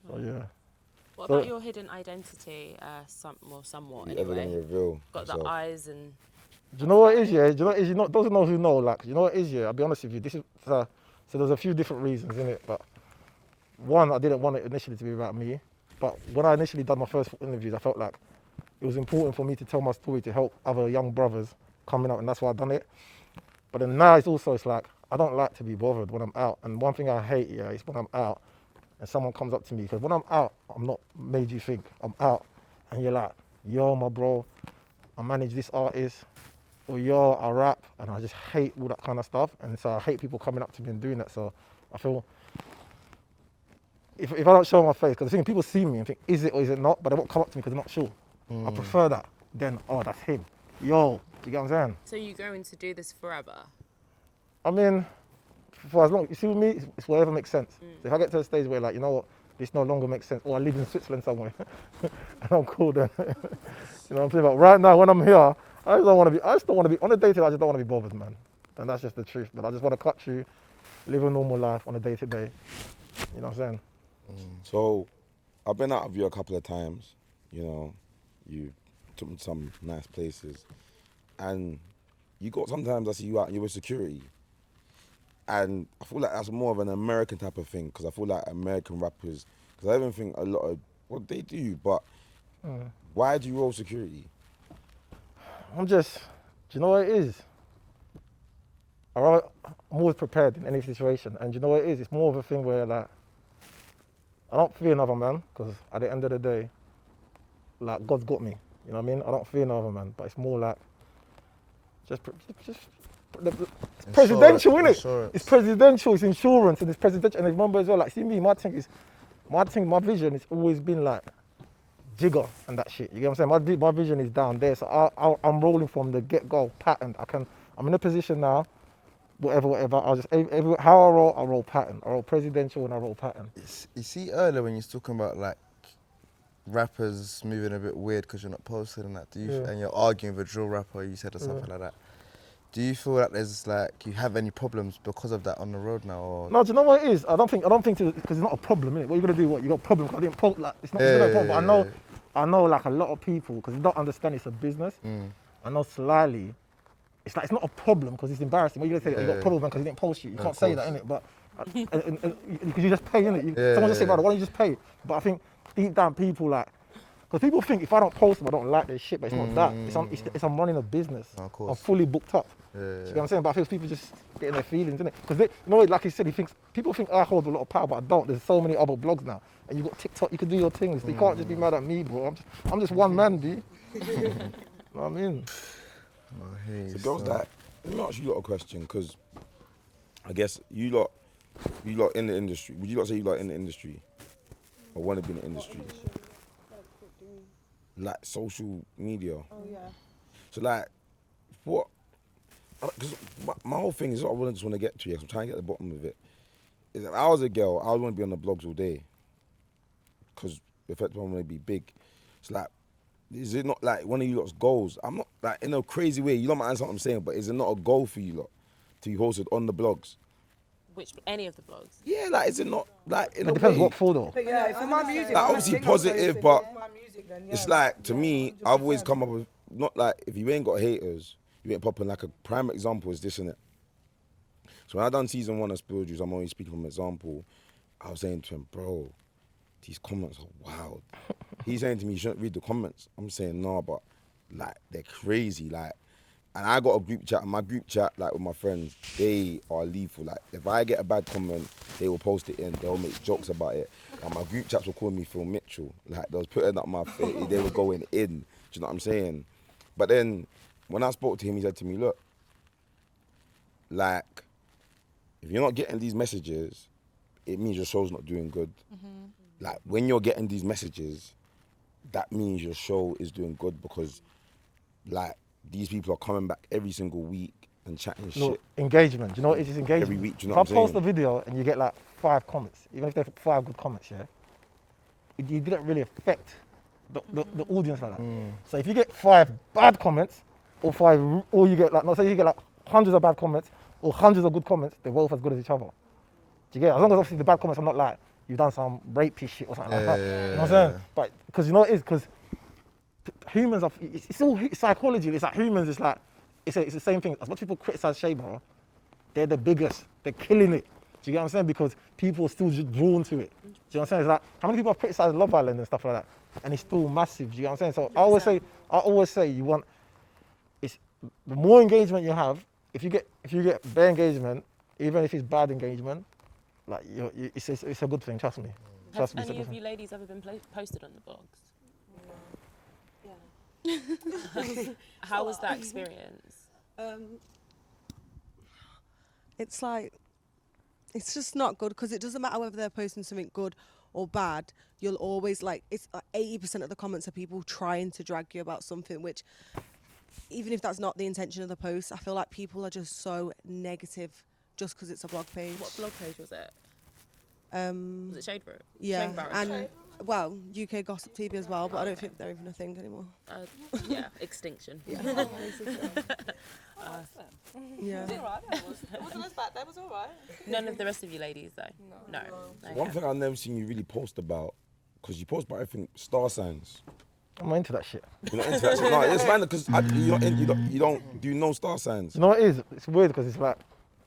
So yeah. What So- about your hidden identity? Somewhat. You ever gonna Anyway. reveal Got yourself? the eyes and. Do you know what it is, yeah? Do you know what it is? Those who know who know, like, you know what it is, yeah? I'll be honest with you. This is so there's a few different reasons in it, but one, I didn't want it initially to be about me, but when I initially done my first interviews, I felt like it was important for me to tell my story to help other young brothers coming up, and that's why I done it. But then now it's like I don't like to be bothered when I'm out, and one thing I hate, yeah, is when I'm out and someone comes up to me, because when I'm out, I'm not Made You Think. I'm out, and you're like, yo, my bro, I manage this artist, or yo, I rap, and I just hate all that kind of stuff, and so I hate people coming up to me and doing that. So I feel if I don't show my face, because the thing, people see me and think, is it or is it not? But they won't come up to me because they're not sure. I prefer that. Then, oh, that's him. Yo, do you get what I'm saying? So you're going to do this forever? I mean, for as long, you see with me, it's whatever makes sense. So if I get to a stage where like, you know what, this no longer makes sense, or I live in Switzerland somewhere, and I'm cool then. You know what I'm saying? But right now, when I'm here, I just don't want to be, on a day to day, I just don't want to be bothered, man. then that's just the truth. But I just want to cut through, live a normal life on a day-to-day. You know what I'm saying? So, I've been out of you a couple of times. You know, you took me to some nice places, and sometimes I see you out and you're with security, and I feel like that's more of an American type of thing because I feel like American rappers, because I even think a lot of they do, but why do you roll security? Do you know what it is? I'm always prepared in any situation, and do you know what it is? It's more of a thing where like, I don't fear another man, because at the end of the day, like, God's got me, you know what I mean? I don't fear another man, but it's more like, it's presidential, innit? It's presidential, it's insurance, and it's presidential. And remember as well, like, see me, my vision has always been like, jigger and that shit, you get what I'm saying? My vision is down there, so I'm rolling from the get-go, patterned. I'm in a position now, whatever, I'll just, how I roll pattern. I roll presidential and I roll pattern. You see earlier when you're talking about like rappers moving a bit weird because you're not posted and that, and you're arguing with a drill rapper, you said or something like that. Do you feel like there's like, you have any problems because of that on the road now? Or? No, do you know what it is? I don't think because it's not a problem, innit? What you gonna do? You got a problem? 'Cause I didn't post, like, it's not a problem. But I know like a lot of people, because they don't understand it's a business. I know slyly, it's like, it's not a problem because it's embarrassing. What you gonna say? You got a problem because he didn't post you. You can't say that, innit? But because you just pay, innit? Someone just say, brother, why don't you just pay? But I think deep down people like, because people think if I don't post them, I don't like their shit, but it's not that. It's I'm running a business. I'm fully booked up. You know what I'm saying? But I feel people just getting their feelings, innit? Because you know, like he said, people think I hold a lot of power, but I don't. There's so many other blogs now, and you got TikTok. You can do your things. So you can't just be mad at me, bro. I'm just one man, B. You know what I mean? So girls, that, let me ask you lot a question, because I guess you lot in the industry. Would you lot say you lot in the industry, or want to be in the industry? Like social media. Oh yeah. So like, what? Because my whole thing is what I just want to get to. I'm trying to get to the bottom of it. Is if I was a girl, I would want to be on the blogs all day. Because effectively, I want to be big. It's like, is it not like one of you lot's goals? I'm not like in a crazy way. You don't understand what I'm saying, but is it not a goal for you lot to be hosted on the blogs? Any of the blogs? Yeah, like, is it not like in It a depends way? what for though. But yeah, for my music, Like, I'm obviously a singer, positive, so but if it's my music, then it's yeah. like, to me, I've always come up with, not like, if you ain't got haters, you ain't popping. Like, a prime example is this, innit? So when I done season 1 of Spiller Juice, I'm only speaking from example, I was saying to him, bro, these comments are wild. He's saying to me, you shouldn't read the comments. I'm saying, nah, but like, they're crazy, like. And I got a group chat, and my group chat, like, with my friends, they are lethal. Like, if I get a bad comment, they will post it in, they'll make jokes about it. And my group chats will call me Phil Mitchell. Like, they was putting up my face, they were going in. Do you know what I'm saying? But then, when I spoke to him, he said to me, look, like, if you're not getting these messages, it means your show's not doing good. Like, when you're getting these messages, that means your show is doing good, because, like, these people are coming back every single week and chatting shit. Engagement. Do you know what it is? Engagement. Every week, do you know what I'm If I post saying? a video and you get like 5 comments, even if they're 5 good comments, yeah, you didn't really affect the audience like that. So if you get 5 bad comments, or you get like, say you get like hundreds of bad comments or hundreds of good comments, they're both as good as each other. Do you get it? As long as obviously the bad comments are not like you've done some rapey shit or something like that. You know what I'm saying? But because you know what it is, because humans are, it's all psychology. It's like humans, it's like, it's the same thing. As much people criticize Shayba, they're the biggest. They're killing it. Do you get what I'm saying? Because people are still just drawn to it. Do you know what I'm saying? It's like, how many people have criticized Love Island and stuff like that? And it's still massive. Do you get what I'm saying? So I always say you want, it's the more engagement you have, if you get bare engagement, even if it's bad engagement, like it's a good thing, trust me. Have any of you ladies ever been posted on the blogs? How was that experience? It's like, it's just not good, because it doesn't matter whether they're posting something good or bad. You'll always like, it's 80% of the comments are people trying to drag you about something, which even if that's not the intention of the post, I feel like people are just so negative just because it's a blog page. What blog page was it? Was it Shade Room? Yeah, Shade Barrett. and well, UK Gossip TV as well, but I don't think they're even a thing anymore. Yeah, extinction. Yeah. Yeah. Yeah. It wasn't as bad. That was all right. None of the rest of you ladies, though? No. One thing I've never seen you really post about, because you post about everything, star signs. I'm not into that shit. You're not into that shit? No, it's fine, because you don't do no star signs. You know what it is? It's weird because it's like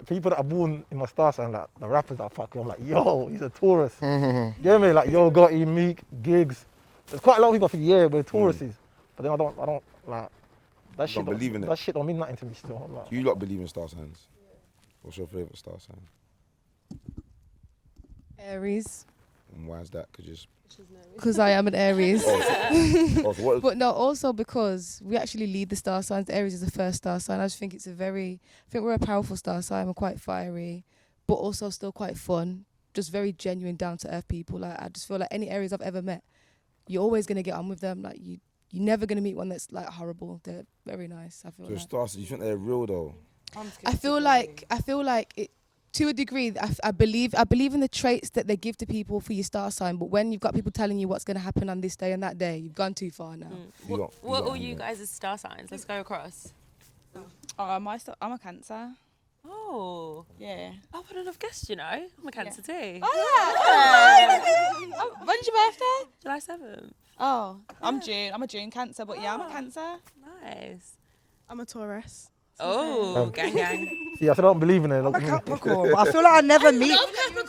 people that are born in my star sign, like the rappers that are fucking, I'm like, yo, he's a Taurus. You get me? Like, yo, Gotti, Meek, Gigs. There's quite a lot of people I think, yeah, we're Tauruses. But then I don't like, that shit don't believe in it. That shit don't mean nothing to me still. I'm like, Do you lot believe in star signs? What's your favourite star sign? Aries, And why is that? because I am an Aries. So what, But no, also because we actually lead the star signs. Aries is the first star sign. I just think I think we're a powerful star sign. We're quite fiery, but also still quite fun. Just very genuine, down to earth people. Like, I just feel like any Aries I've ever met, you're always gonna get on with them. Like, you're never gonna meet one that's like horrible. They're very nice. I feel so like. stars, you think they're real though? I feel like it, to a degree. I believe in the traits that they give to people for your star sign. But when you've got people telling you what's going to happen on this day and that day, you've gone too far now. What are all you guys' star signs? Let's go across. I'm a Cancer. Oh. Yeah. I wouldn't have guessed, you know. I'm a Cancer too. Oh yeah. When's your birthday? July 7th. Oh, I'm June. I'm a June Cancer, but yeah, I'm a Cancer. Nice. I'm a Taurus. Oh, gang gang. yeah, so I don't believe in it. I'm a Capricorn. I feel like I never meet.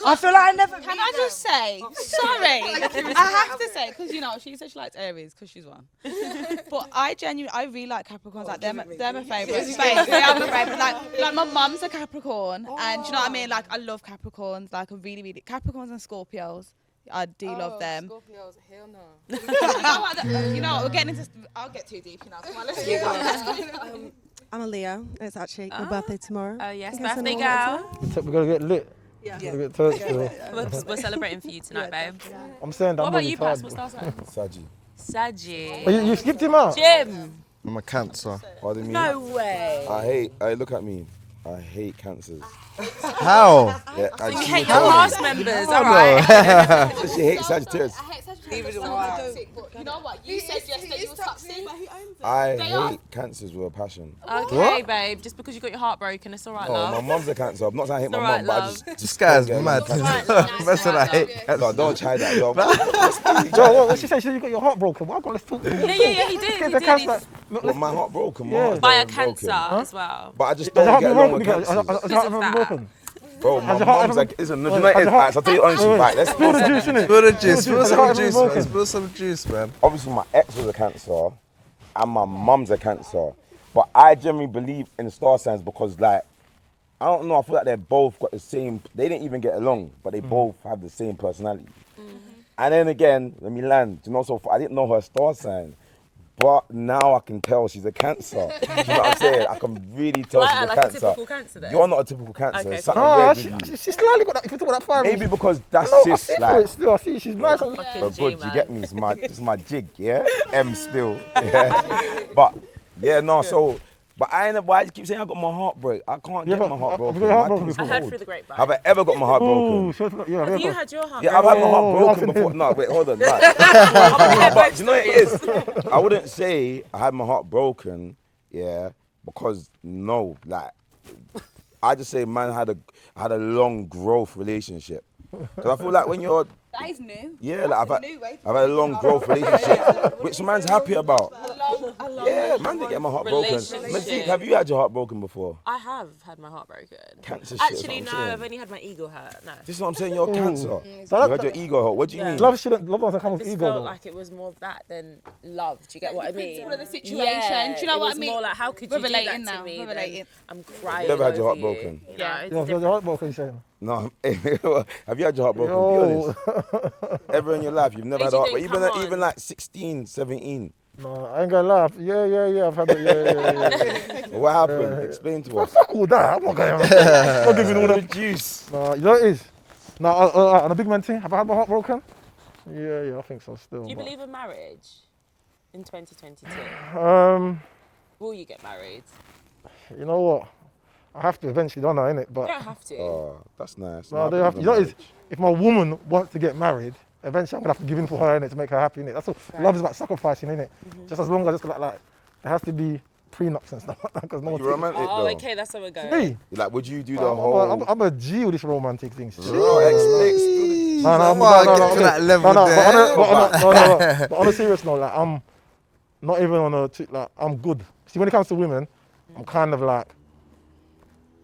I feel like I never. Can I just say, sorry, I have to say, because you know she said she likes Aries because she's one. But I really like Capricorns. Like they're my favourite. They are my favourite. Like my mum's a Capricorn, and do you know what I mean? Like I love Capricorns. Like I really, really Capricorns and Scorpios. I do love them. Scorpios, hell no. You know, we're getting into. I'll get too deep. You know, come on, let's go. I'm a Leo. It's actually my birthday tomorrow. Oh, yes, In case birthday anyone wants girl. We're going to get lit. Yeah. We're going to get turned still. We're celebrating for you tonight, babe. I'm saying that What I'm about really you, Pass? tired. What star sign? Saji. Oh, Saggy. you skipped him out? Jim. I'm a Cancer. Pardon me? No way. Look at me. I hate cancers. How? Yeah, You hate your cast members, all right. She hates Sagittarius. You know what? You said yesterday you was toxic. I hate cancers with a passion. Okay, babe. Just because you got your heart broken, it's all right, Oh, my love. mum's a cancer. I'm not saying I hate It's my alright, mum, but I love. just This guy's don't get mad. along. That's what I hate. No, don't try that, yo. Joe, what she said? She said you got your heart broken. Well, I've got, let's talk. Yeah, he did. Get He the did. cancer. Well, my heart broken. My Yeah. heart's By a never broken. cancer as well. But I just Has your don't heart get been along broken? with Has your cancers. heart been broken? Bro, Has my your heart mum's ever like, been- listen, no, do you Has know what it your is? heart- Right, so I'll tell you honestly, Wait, right, let's spill the juice, innit? Spill the juice. Spill Has your some heart juice, been man. broken? Spill some juice, man. Obviously my ex was a cancer and my mum's a cancer. But I generally believe in star signs because like, I don't know, I feel like they both got the same, they didn't even get along, but they both have the same personality. And then again, let me land, you know, so I didn't know her star sign. But now I can tell she's a cancer. Do you know what I'm saying? I can really tell she's a Like a cancer. typical cancer then? You're not a typical cancer. Okay, Something No, weird she with you. slightly got that. If you talk about that fire, Maybe because that's I see cis, through like. it still. I see she's nice. Fucking But G, good, you man. get me? It's my jig, yeah? M still. Yeah. But, yeah, no, so, but I ain't, why do you keep saying I got my heart break? I can't Yeah, get but my heart have you broken. got your heart My broken thing's before? I heard cold. through the grapevine. Have I ever got my heart broken? Ooh, yeah, Have you yeah. had your heart Yeah, I've had my heart Oh, broken laughing before. him. No, wait, hold on. Right. But you know what it is? I wouldn't say I had my heart broken, yeah, because no, like, I just say man had a long growth relationship. Because I feel like when you're, That is new. yeah, like I've had a long growth relationship, which man's happy about. Yeah, man didn't get my heart broken. Relationship. Madeyouthink, have you had your heart broken before? I have had my heart broken. Cancer shit, is Actually, what no, I'm saying. I've only had my ego hurt. No. This is what I'm saying, you're a cancer. So You that- had your ego hurt. What do you Yeah. mean? Love doesn't come I with just ego felt though. like it was more that than love. Do you get what I mean? principle of the situation. Yeah, Do you know it what I was mean? more like, how could you We're do that relating to now. me? We're then relating. I'm crying. Never had your over heart you. broken? You know, Yeah, it's your different. heart broken, you saying? No, have you had your heart broken? Be honest. Ever in your life, you've never had a heart Adrian, broken? come on. Even like 16, 17. No, I ain't gonna laugh. Yeah, I've had it. Yeah. What happened? Explain to us. Fuck all that. I'm not going to. Not giving all the juice. No, you know what it is? No, on a big man thing, have I had my heart broken? Yeah, I think so still. Do you but- believe in marriage in 2022? Will you get married? You know what? I have to eventually, don't I, innit? You But don't have to. Oh, that's nice. no, I they have to. believe You know in what it is? If my woman wants to get married, eventually I'm gonna have to give in for her innit, to make her happy innit. That's all. Love is about sacrificing innit. Just as long as it's like there has to be prenups and stuff like that because no You one. romantic Oh, though. okay, that's where we're going. Me? Like, would you do the whole? I'm a G with this romantic thing. No, explain. Get to that level there. But on a serious note, like I'm not even on a like I'm good. See, when it comes to women, I'm kind of like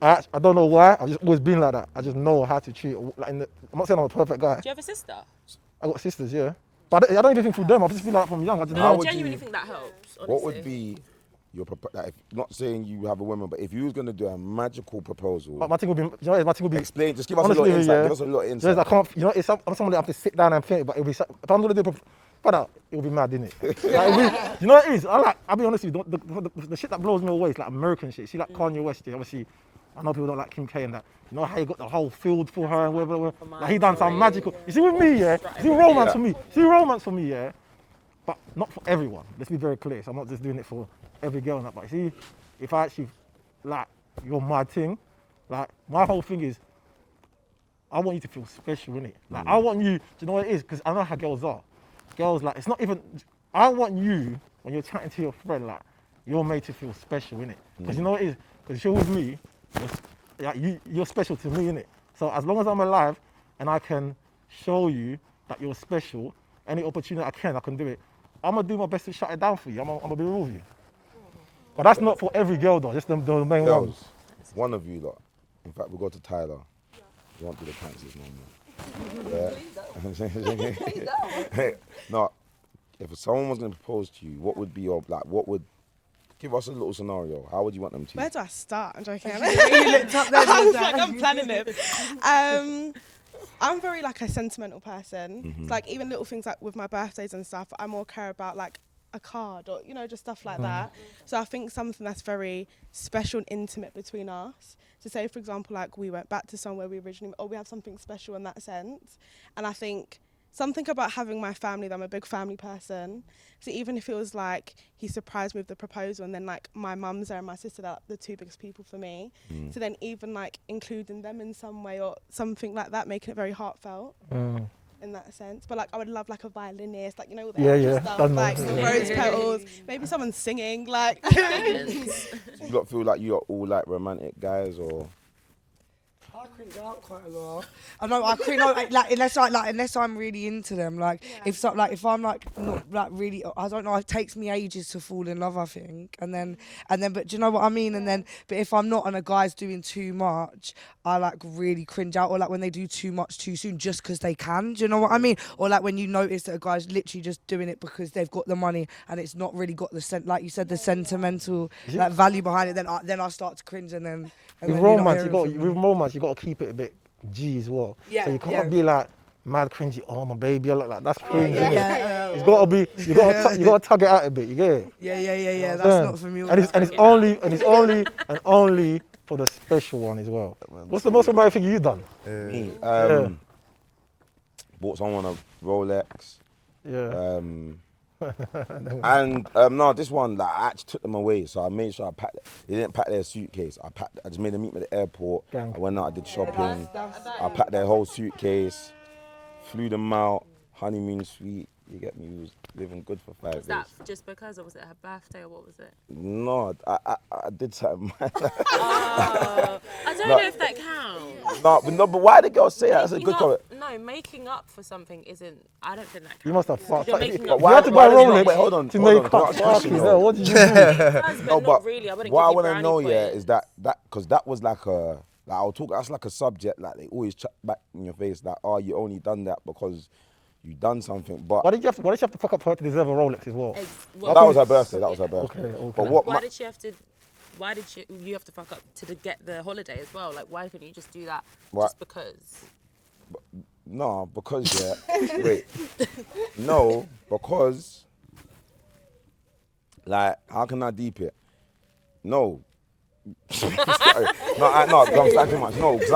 I don't know why. I've just always been like that. I just know how to treat. Like I'm not saying I'm a perfect guy. Do you have a sister? I got sisters, yeah. But I don't even think through them. I just feel like from young. I just I know. genuinely think that helps. Honestly. What would be your like, not saying you have a woman, but if you was gonna do a magical proposal, My thing would be, you know, my thing would be. explain. Just give us Honestly, a little insight. yeah. Give us a little insight. Just, I can't, you know, I'm someone that I have to sit down and think, but it'll be, if I'm gonna do, but it'll be mad, innit? Like, you know what it is? I'll be honest with you, the shit that blows me away is like American shit. See, like Kanye West, yeah, obviously, I know people don't like Kim K and that. You know how he got the whole field for her and whatever. Like he done some magical. You see with me, yeah. See romance for me. See romance for me, yeah. But not for everyone. Let's be very clear. So I'm not just doing it for every girl and that. But see, if I actually like your mad thing, like my whole thing is, I want you to feel special, innit? Like I want you. Do you know what it is? Because I know how girls are. Girls like it's not even. I want you when you're chatting to your friend, like you're made to feel special, innit? Because you know what it is? Because if you're with me, you're special to me, innit? So as long as I'm alive and I can show you that you're special, any opportunity I can do it. I'm gonna do my best to shut it down for you. I'm gonna be real with you. But that's not for every girl though, just the main ones. Girls, one of you lot. In fact, we'll go to Tyler. You won't do the panties no more. Yeah. No, if someone was gonna propose to you, what would be your what would? Give us a little scenario. How would you want them to? Where do I start? I'm joking. You looked up there. I was like, I'm planning it. I'm very like a sentimental person. It's like even little things like with my birthdays and stuff, I more care about like a card or, you know, just stuff like that. So I think something that's very special and intimate between us. So say, for example, like we went back to somewhere we originally, or we have something special in that sense. And I think something about having my family, that I'm a big family person. So even if it was like he surprised me with the proposal and then like my mum's there and my sister, they're the two biggest people for me. So then even like including them in some way or something like that, making it very heartfelt in that sense. But like I would love like a violinist, like, you know, all the extra stuff, like some rose petals, maybe someone singing, like. You lot feel like you're all like romantic guys or? I cringe out quite a lot. I know I cringe out unless I'm really into them. Like if I'm like not like really, I don't know. It takes me ages to fall in love, I think. And then, but do you know what I mean? And then, but if I'm not and a guy's doing too much, I like really cringe out. Or like when they do too much too soon, just because they can. Do you know what I mean? Or like when you notice that a guy's literally just doing it because they've got the money and it's not really got the like you said, the sentimental like value behind it. Then I start to cringe and then. With romance, you got to keep it a bit G as well. Yeah, so you can't be like mad cringy. Oh my baby, I look like that's cringy. Yeah. It's got to be. You got to tug it out a bit. You get it? Yeah. That's not for me. And it's only for the special one as well. What's the most romantic thing you've done? Me, bought someone a Rolex. Yeah. And no, this one, like, I actually took them away, so I made sure I packed. They didn't pack their suitcase. I just made them meet me at the airport. Gang. I went out, I did shopping. I packed their whole suitcase, flew them out, honeymoon suite. You get me? We was living good for 5 days. Was that just because, or was it her birthday, or what was it? No, I did something. Oh, I don't know if that counts. But why the girls say that? That's a good comment. No, making up for something isn't. I don't think that counts. You must have fucked up. Making You up had to buy Rolex wait, hold on, to hold make on, up. can I ask you a question, though? What did you do? No, but really. I wouldn't what I give you want to brownie know, points. is that because that was like a I'll talk. That's like a subject like they always chuck back in your face that you only done that because you done something. But Why did you have to fuck up for her to deserve a Rolex as well? that was her birthday. That was her birthday. Okay. But what? Why did she have to? Why did you have to fuck up to get the holiday as well? Like, why couldn't you just do that just because? No, because wait. No, because like how can I deep it? No. No, I'm saying too much. No, because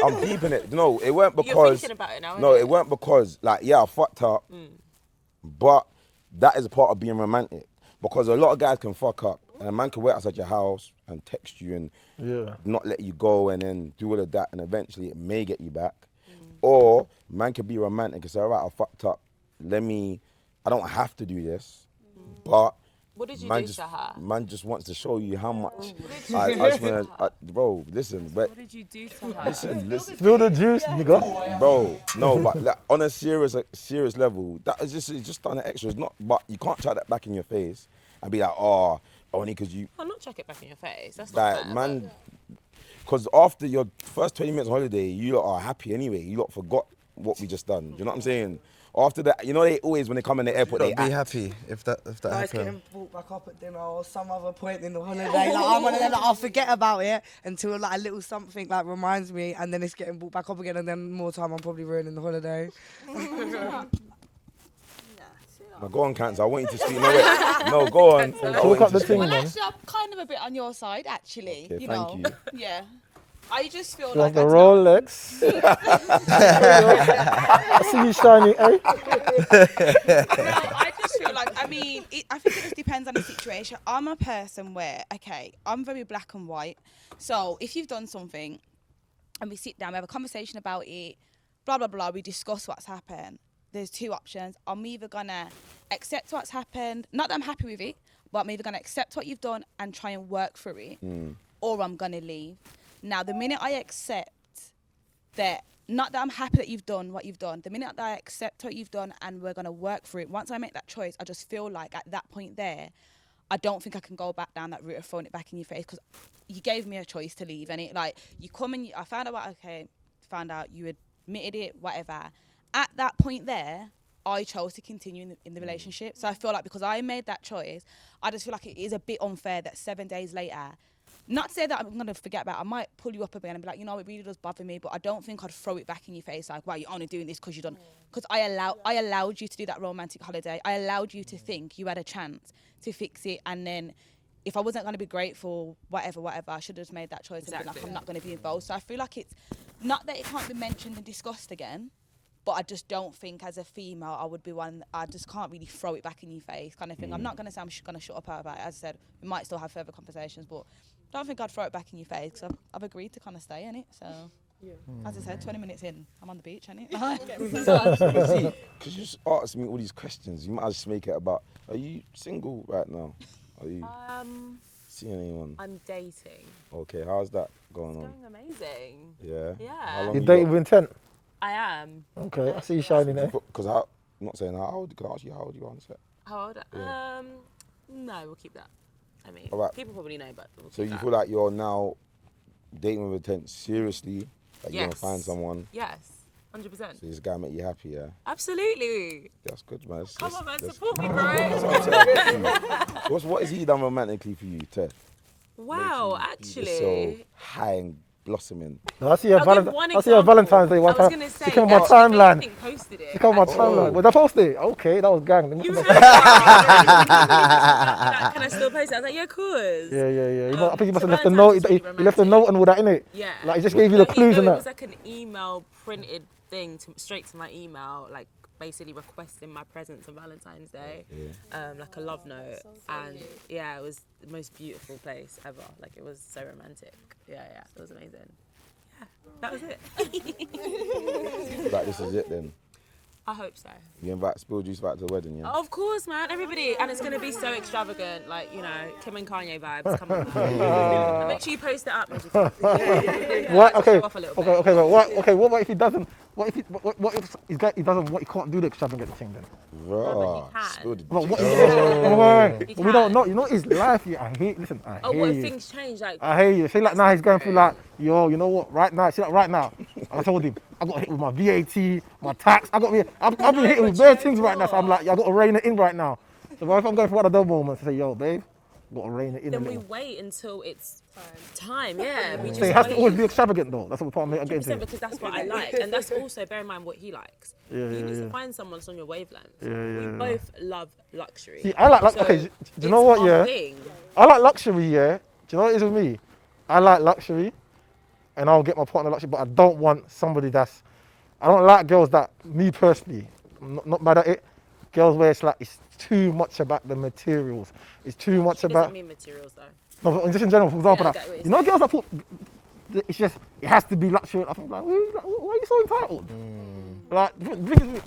I'm deep in it. No, it weren't because. You're thinking about it now. No, it weren't because like I fucked up, but that is a part of being romantic. Because a lot of guys can fuck up, and a man can wait outside your house and text you and not let you go, and then do all of that, and eventually it may get you back. Or man could be romantic and say, all right, I fucked up. I don't have to do this, but What did you man do just to her? man just wants to show you how much. What did you I do just to wanna, her? bro, listen, but What did you do to her? listen, Spill the juice, nigga. bro. No, but like, on a serious level, that is just done an extra. It's not, but you can't chuck that back in your face and be like, oh, only because you. I'll not chuck it back in your face. That's not Like, fair, man, because after your first 20 minutes holiday, you lot are happy anyway. You lot forgot what we just done. Do you know what I'm saying? After that, you know, they always, when they come in the airport, they Be act. happy if that Guys happened. getting brought back up at dinner or some other point in the holiday. Like, I'm one of them that I'll forget about it until like a little something like reminds me, and then it's getting brought back up again, and then more time I'm probably ruining the holiday. No, go on, Cancer. I want you to speak. No, wait. No, go on. I Talk want up you the to thing, speak. Well, man. actually, I'm kind of a bit on your side, actually. Okay, you thank know. you. Yeah. I just feel You like want the Rolex? I see you shining, eh? No, I just feel like, I mean, I think it just depends on the situation. I'm a person where, okay, I'm very black and white. So if you've done something and we sit down, we have a conversation about it, blah, blah, blah, we discuss what's happened. There's two options. I'm either going to accept what's happened, not that I'm happy with it, but I'm either going to accept what you've done and try and work through it, or I'm going to leave. Now, the minute I accept that, not that I'm happy that you've done what you've done, the minute that I accept what you've done and we're going to work through it, once I make that choice, I just feel like at that point there, I don't think I can go back down that route of throwing it back in your face, because you gave me a choice to leave, and it, like, you come and I found out, found out you admitted it, whatever. At that point there, I chose to continue in the relationship. So I feel like because I made that choice, I just feel like it is a bit unfair that 7 days later, not to say that I'm going to forget about it, I might pull you up a bit and be like, you know, it really does bother me, but I don't think I'd throw it back in your face like, wow, you're only doing this because you don't. Because I allowed you to do that romantic holiday. I allowed you to think you had a chance to fix it, and then if I wasn't going to be grateful, whatever, I should have just made that choice and been like, I'm not going to be involved. So I feel like it's not that it can't be mentioned and discussed again, but I just don't think as a female I would be one, I just can't really throw it back in your face kind of thing. I'm not going to say I'm going to shut up about it. As I said, we might still have further conversations, but I don't think I'd throw it back in your face because I've agreed to kind of stay in it. So, as I said, 20 minutes in, I'm on the beach, ain't it? Because you just asked me all these questions, you might just make it about, are you single right now? Are you seeing anyone? I'm dating. Okay, how's that going It's on? going amazing. Yeah? Yeah. How long You you dating got? with intent? I am. Okay, I see you shining, eh? Because I'm not saying how old, can I ask you how old you are on set? How old? Yeah. No, we'll keep that. I mean, All right. people probably know, but we'll So keep you that. feel like you're now dating with intent seriously, that you're going to Yes. find someone, Yes, 100%. so this guy make you happy, yeah? Absolutely. That's good, man. Come on, man, That's- support me, bro. that's what I'm saying. So what has he done romantically for you, Ted? Wow, Makes you be actually. so high and blossoming. No, I see her, I'll give one I see her example. Valentine's Day one I was time. gonna say, She came on my actually, timeline. Madeyouthink posted it. She came on my actually. timeline. Was I posted? Okay, that was gang. Let me You come was back. can I still post it? I was like, yeah, of course. Yeah. I think he must so have left a Valentine's note. was really He left a note and all that, innit? Yeah. Like, he just gave you the clues and It that. was like an email printed thing straight to my email, like basically requesting my presents on Valentine's Day, like a love note. And yeah, it was the most beautiful place ever. Like, it was so romantic. Yeah, it was amazing. Yeah, that was it. Like, this is it then. I hope so. You invite Spill Juice back to the wedding, yeah? Of course, man, everybody. And it's going to be so extravagant, like, you know, Kim and Kanye vibes. Come on. Make sure you post it up. What? Okay. Show off a little bit. Okay. But what about if he doesn't? What if he doesn't? What he can't do the extravagant thing then? Raw. but he Spill the But what? He We don't can. know. You know his life. I hate. Listen, I Oh, hear what you. things change? Like, I hear you. See, like now he's going through like, yo, you know what? Right now, see, like right now, I told him I got hit with my VAT, my tax. I've been hit with bare things right now. So I'm like, I got to rein it in right now. So if I'm going for one of those moments, I say, yo, babe, got to rein it in. then a we little. wait until it's time. Yeah, we just So it has to wait. always be extravagant though. That's what part I'm getting to. Because that's what I like, and that's also bear in mind what he likes. You need to Yeah. find someone that's on your wavelength. Yeah. We both love luxury. See, I like So okay. Do you know it's what? our Yeah, thing. I like luxury. Yeah. Do you know what it is with me? I like luxury, and I'll get my partner luxury, but I don't want somebody that's. I don't like girls that. Me personally, I'm not mad at it. Girls where it's like it's too much about the materials. It's too much She about. doesn't mean materials though. No, just in general, for example, Yeah, I that, get what you're you know girls that put it's just it has to be luxury. I think like, why are you so entitled? Like, the thing is,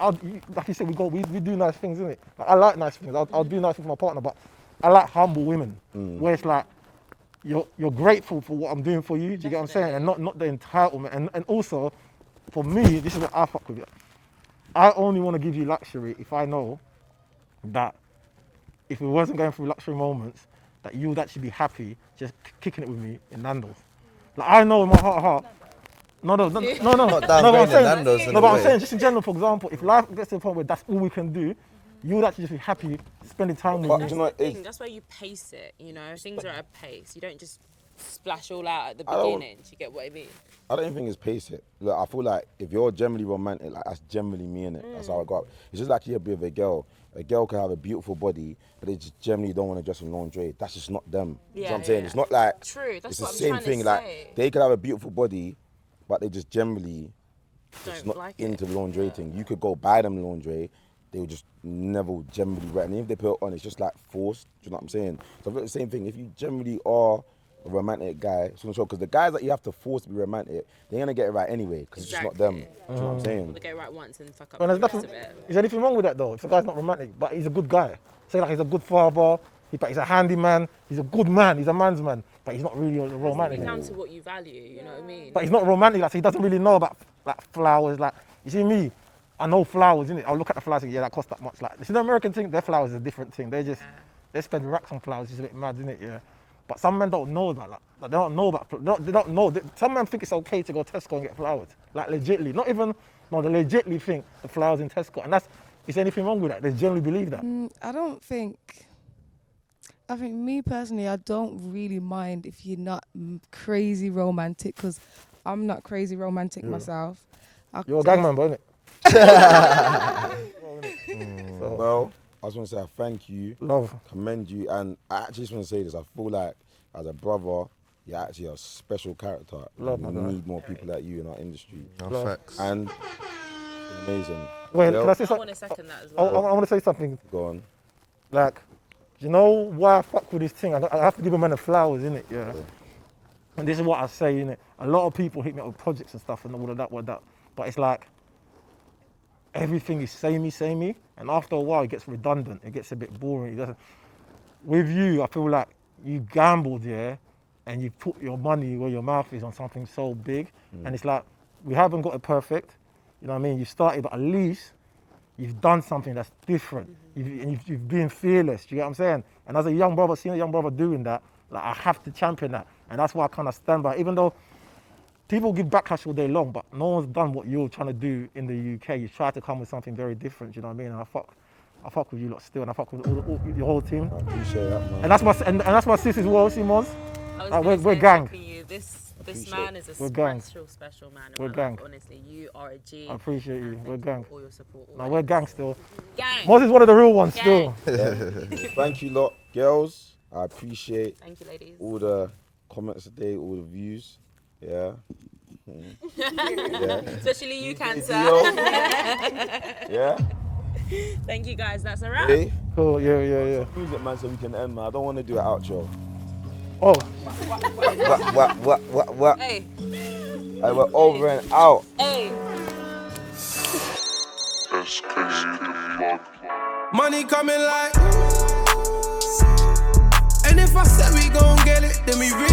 like you said, we do nice things, innit? Like, I like nice things. I'll do nice things for my partner, but I like humble women, where it's like you're grateful for what I'm doing for you. Do you get what I'm saying? And not the entitlement. And also, for me, this is what I fuck with it. I only want to give you luxury if I know that if we wasn't going through luxury moments, that you would actually be happy just kicking it with me in Nando's. Like, I know in my heart of heart. No. Not But downgrading I'm saying, just in general, for example, if life gets to the point where that's all we can do, you would actually just be happy spending time with me. That's the thing. That's where you pace it. You know, things are at a pace. You don't just splash all out at the beginning. Do you get what I mean? I don't think it's pace it. Look, I feel like if you're generally romantic, like that's generally me in it. That's how I got up. It's just like you're with a girl. A girl can have a beautiful body, but they just generally don't want to dress in lingerie. That's just not them. You know what I'm saying? It's not like true. That's it's the what I'm same trying thing. to Like say. they could have a beautiful body, but they just generally just not like into the lingerie thing. You could go buy them lingerie, they would just never generally wear it. And if they put it on, it's just like forced. Do you know what I'm saying? So I feel the same thing. If you generally are a romantic guy, it's gonna show, because the guys that you have to force to be romantic, they're gonna get it right anyway, because it's just not them. Do you know what I'm saying? They get it right once and fuck up Well, the there's rest nothing. of it. Is there anything wrong with that though? If the guy's not romantic, but he's a good guy. Say like he's a good father, he's a handyman, he's a good man, he's a man's man, but he's not really a romantic. It's down to what you value, you know what I mean? But he's not romantic, like, so he doesn't really know about like flowers. Like, you see me, I know flowers, innit? I'll look at the flowers and yeah, that cost that much. Like, you see the American thing, their flowers is a different thing. They spend racks on flowers, it's a bit mad, innit? Yeah. But some men don't know that. Like they don't know about. They don't know. Some men think it's okay to go to Tesco and get flowers. Like legitly, not even. No, they legitly think the flowers in Tesco, and is there anything wrong with that? They generally believe that. I think me personally, I don't really mind if you're not crazy romantic, because I'm not crazy romantic myself. You're a gang member, innit? Well, I just want to say I thank you, love, commend you, and I actually just want to say this. I feel like as a brother, you're actually a special character. Love, we need more people like you in our industry. No facts. And it's amazing. Wait, can I say I something? want to second that as well. I want to say something. Go on. Like, you know why I fuck with this thing? I have to give a man the flowers, innit? Yeah. And this is what I say, innit? A lot of people hit me up with projects and stuff and all of that, but it's like everything is samey, and after a while it gets redundant. It gets a bit boring. It doesn't. With you, I feel like you gambled, yeah, and you put your money where your mouth is on something so big, and it's like we haven't got it perfect. You know what I mean? You started, but at least you've done something that's different. You've been fearless. Do you get what I'm saying? And as a young brother, seeing a young brother doing that, like I have to champion that, and that's why I kind of stand by. Even though people give backlash all day long, but no one's done what you're trying to do in the UK. You try to come with something very different. You know what I mean? And I fuck with you lot still, and I fuck with all your whole team. I appreciate that, man. And that's my sis as well, Simons. We're gang. This man is a special man. We're gang. Honestly, you are a G. I appreciate you. We're gang. All your support. No, we're gang still. Gang. Moz is one of the real ones still. Thank you, lot, girls. I appreciate. Thank you, ladies. All the comments today, all the views. Yeah. Especially you, Cancer. Yeah. Thank you, guys. That's a wrap. Hey. Cool. Yeah. Music, man, so we can end, man. I don't want to do an outro. Oh. What? Hey. We're over and out. Hey. Money coming like, and if I said we gon' get it, then we really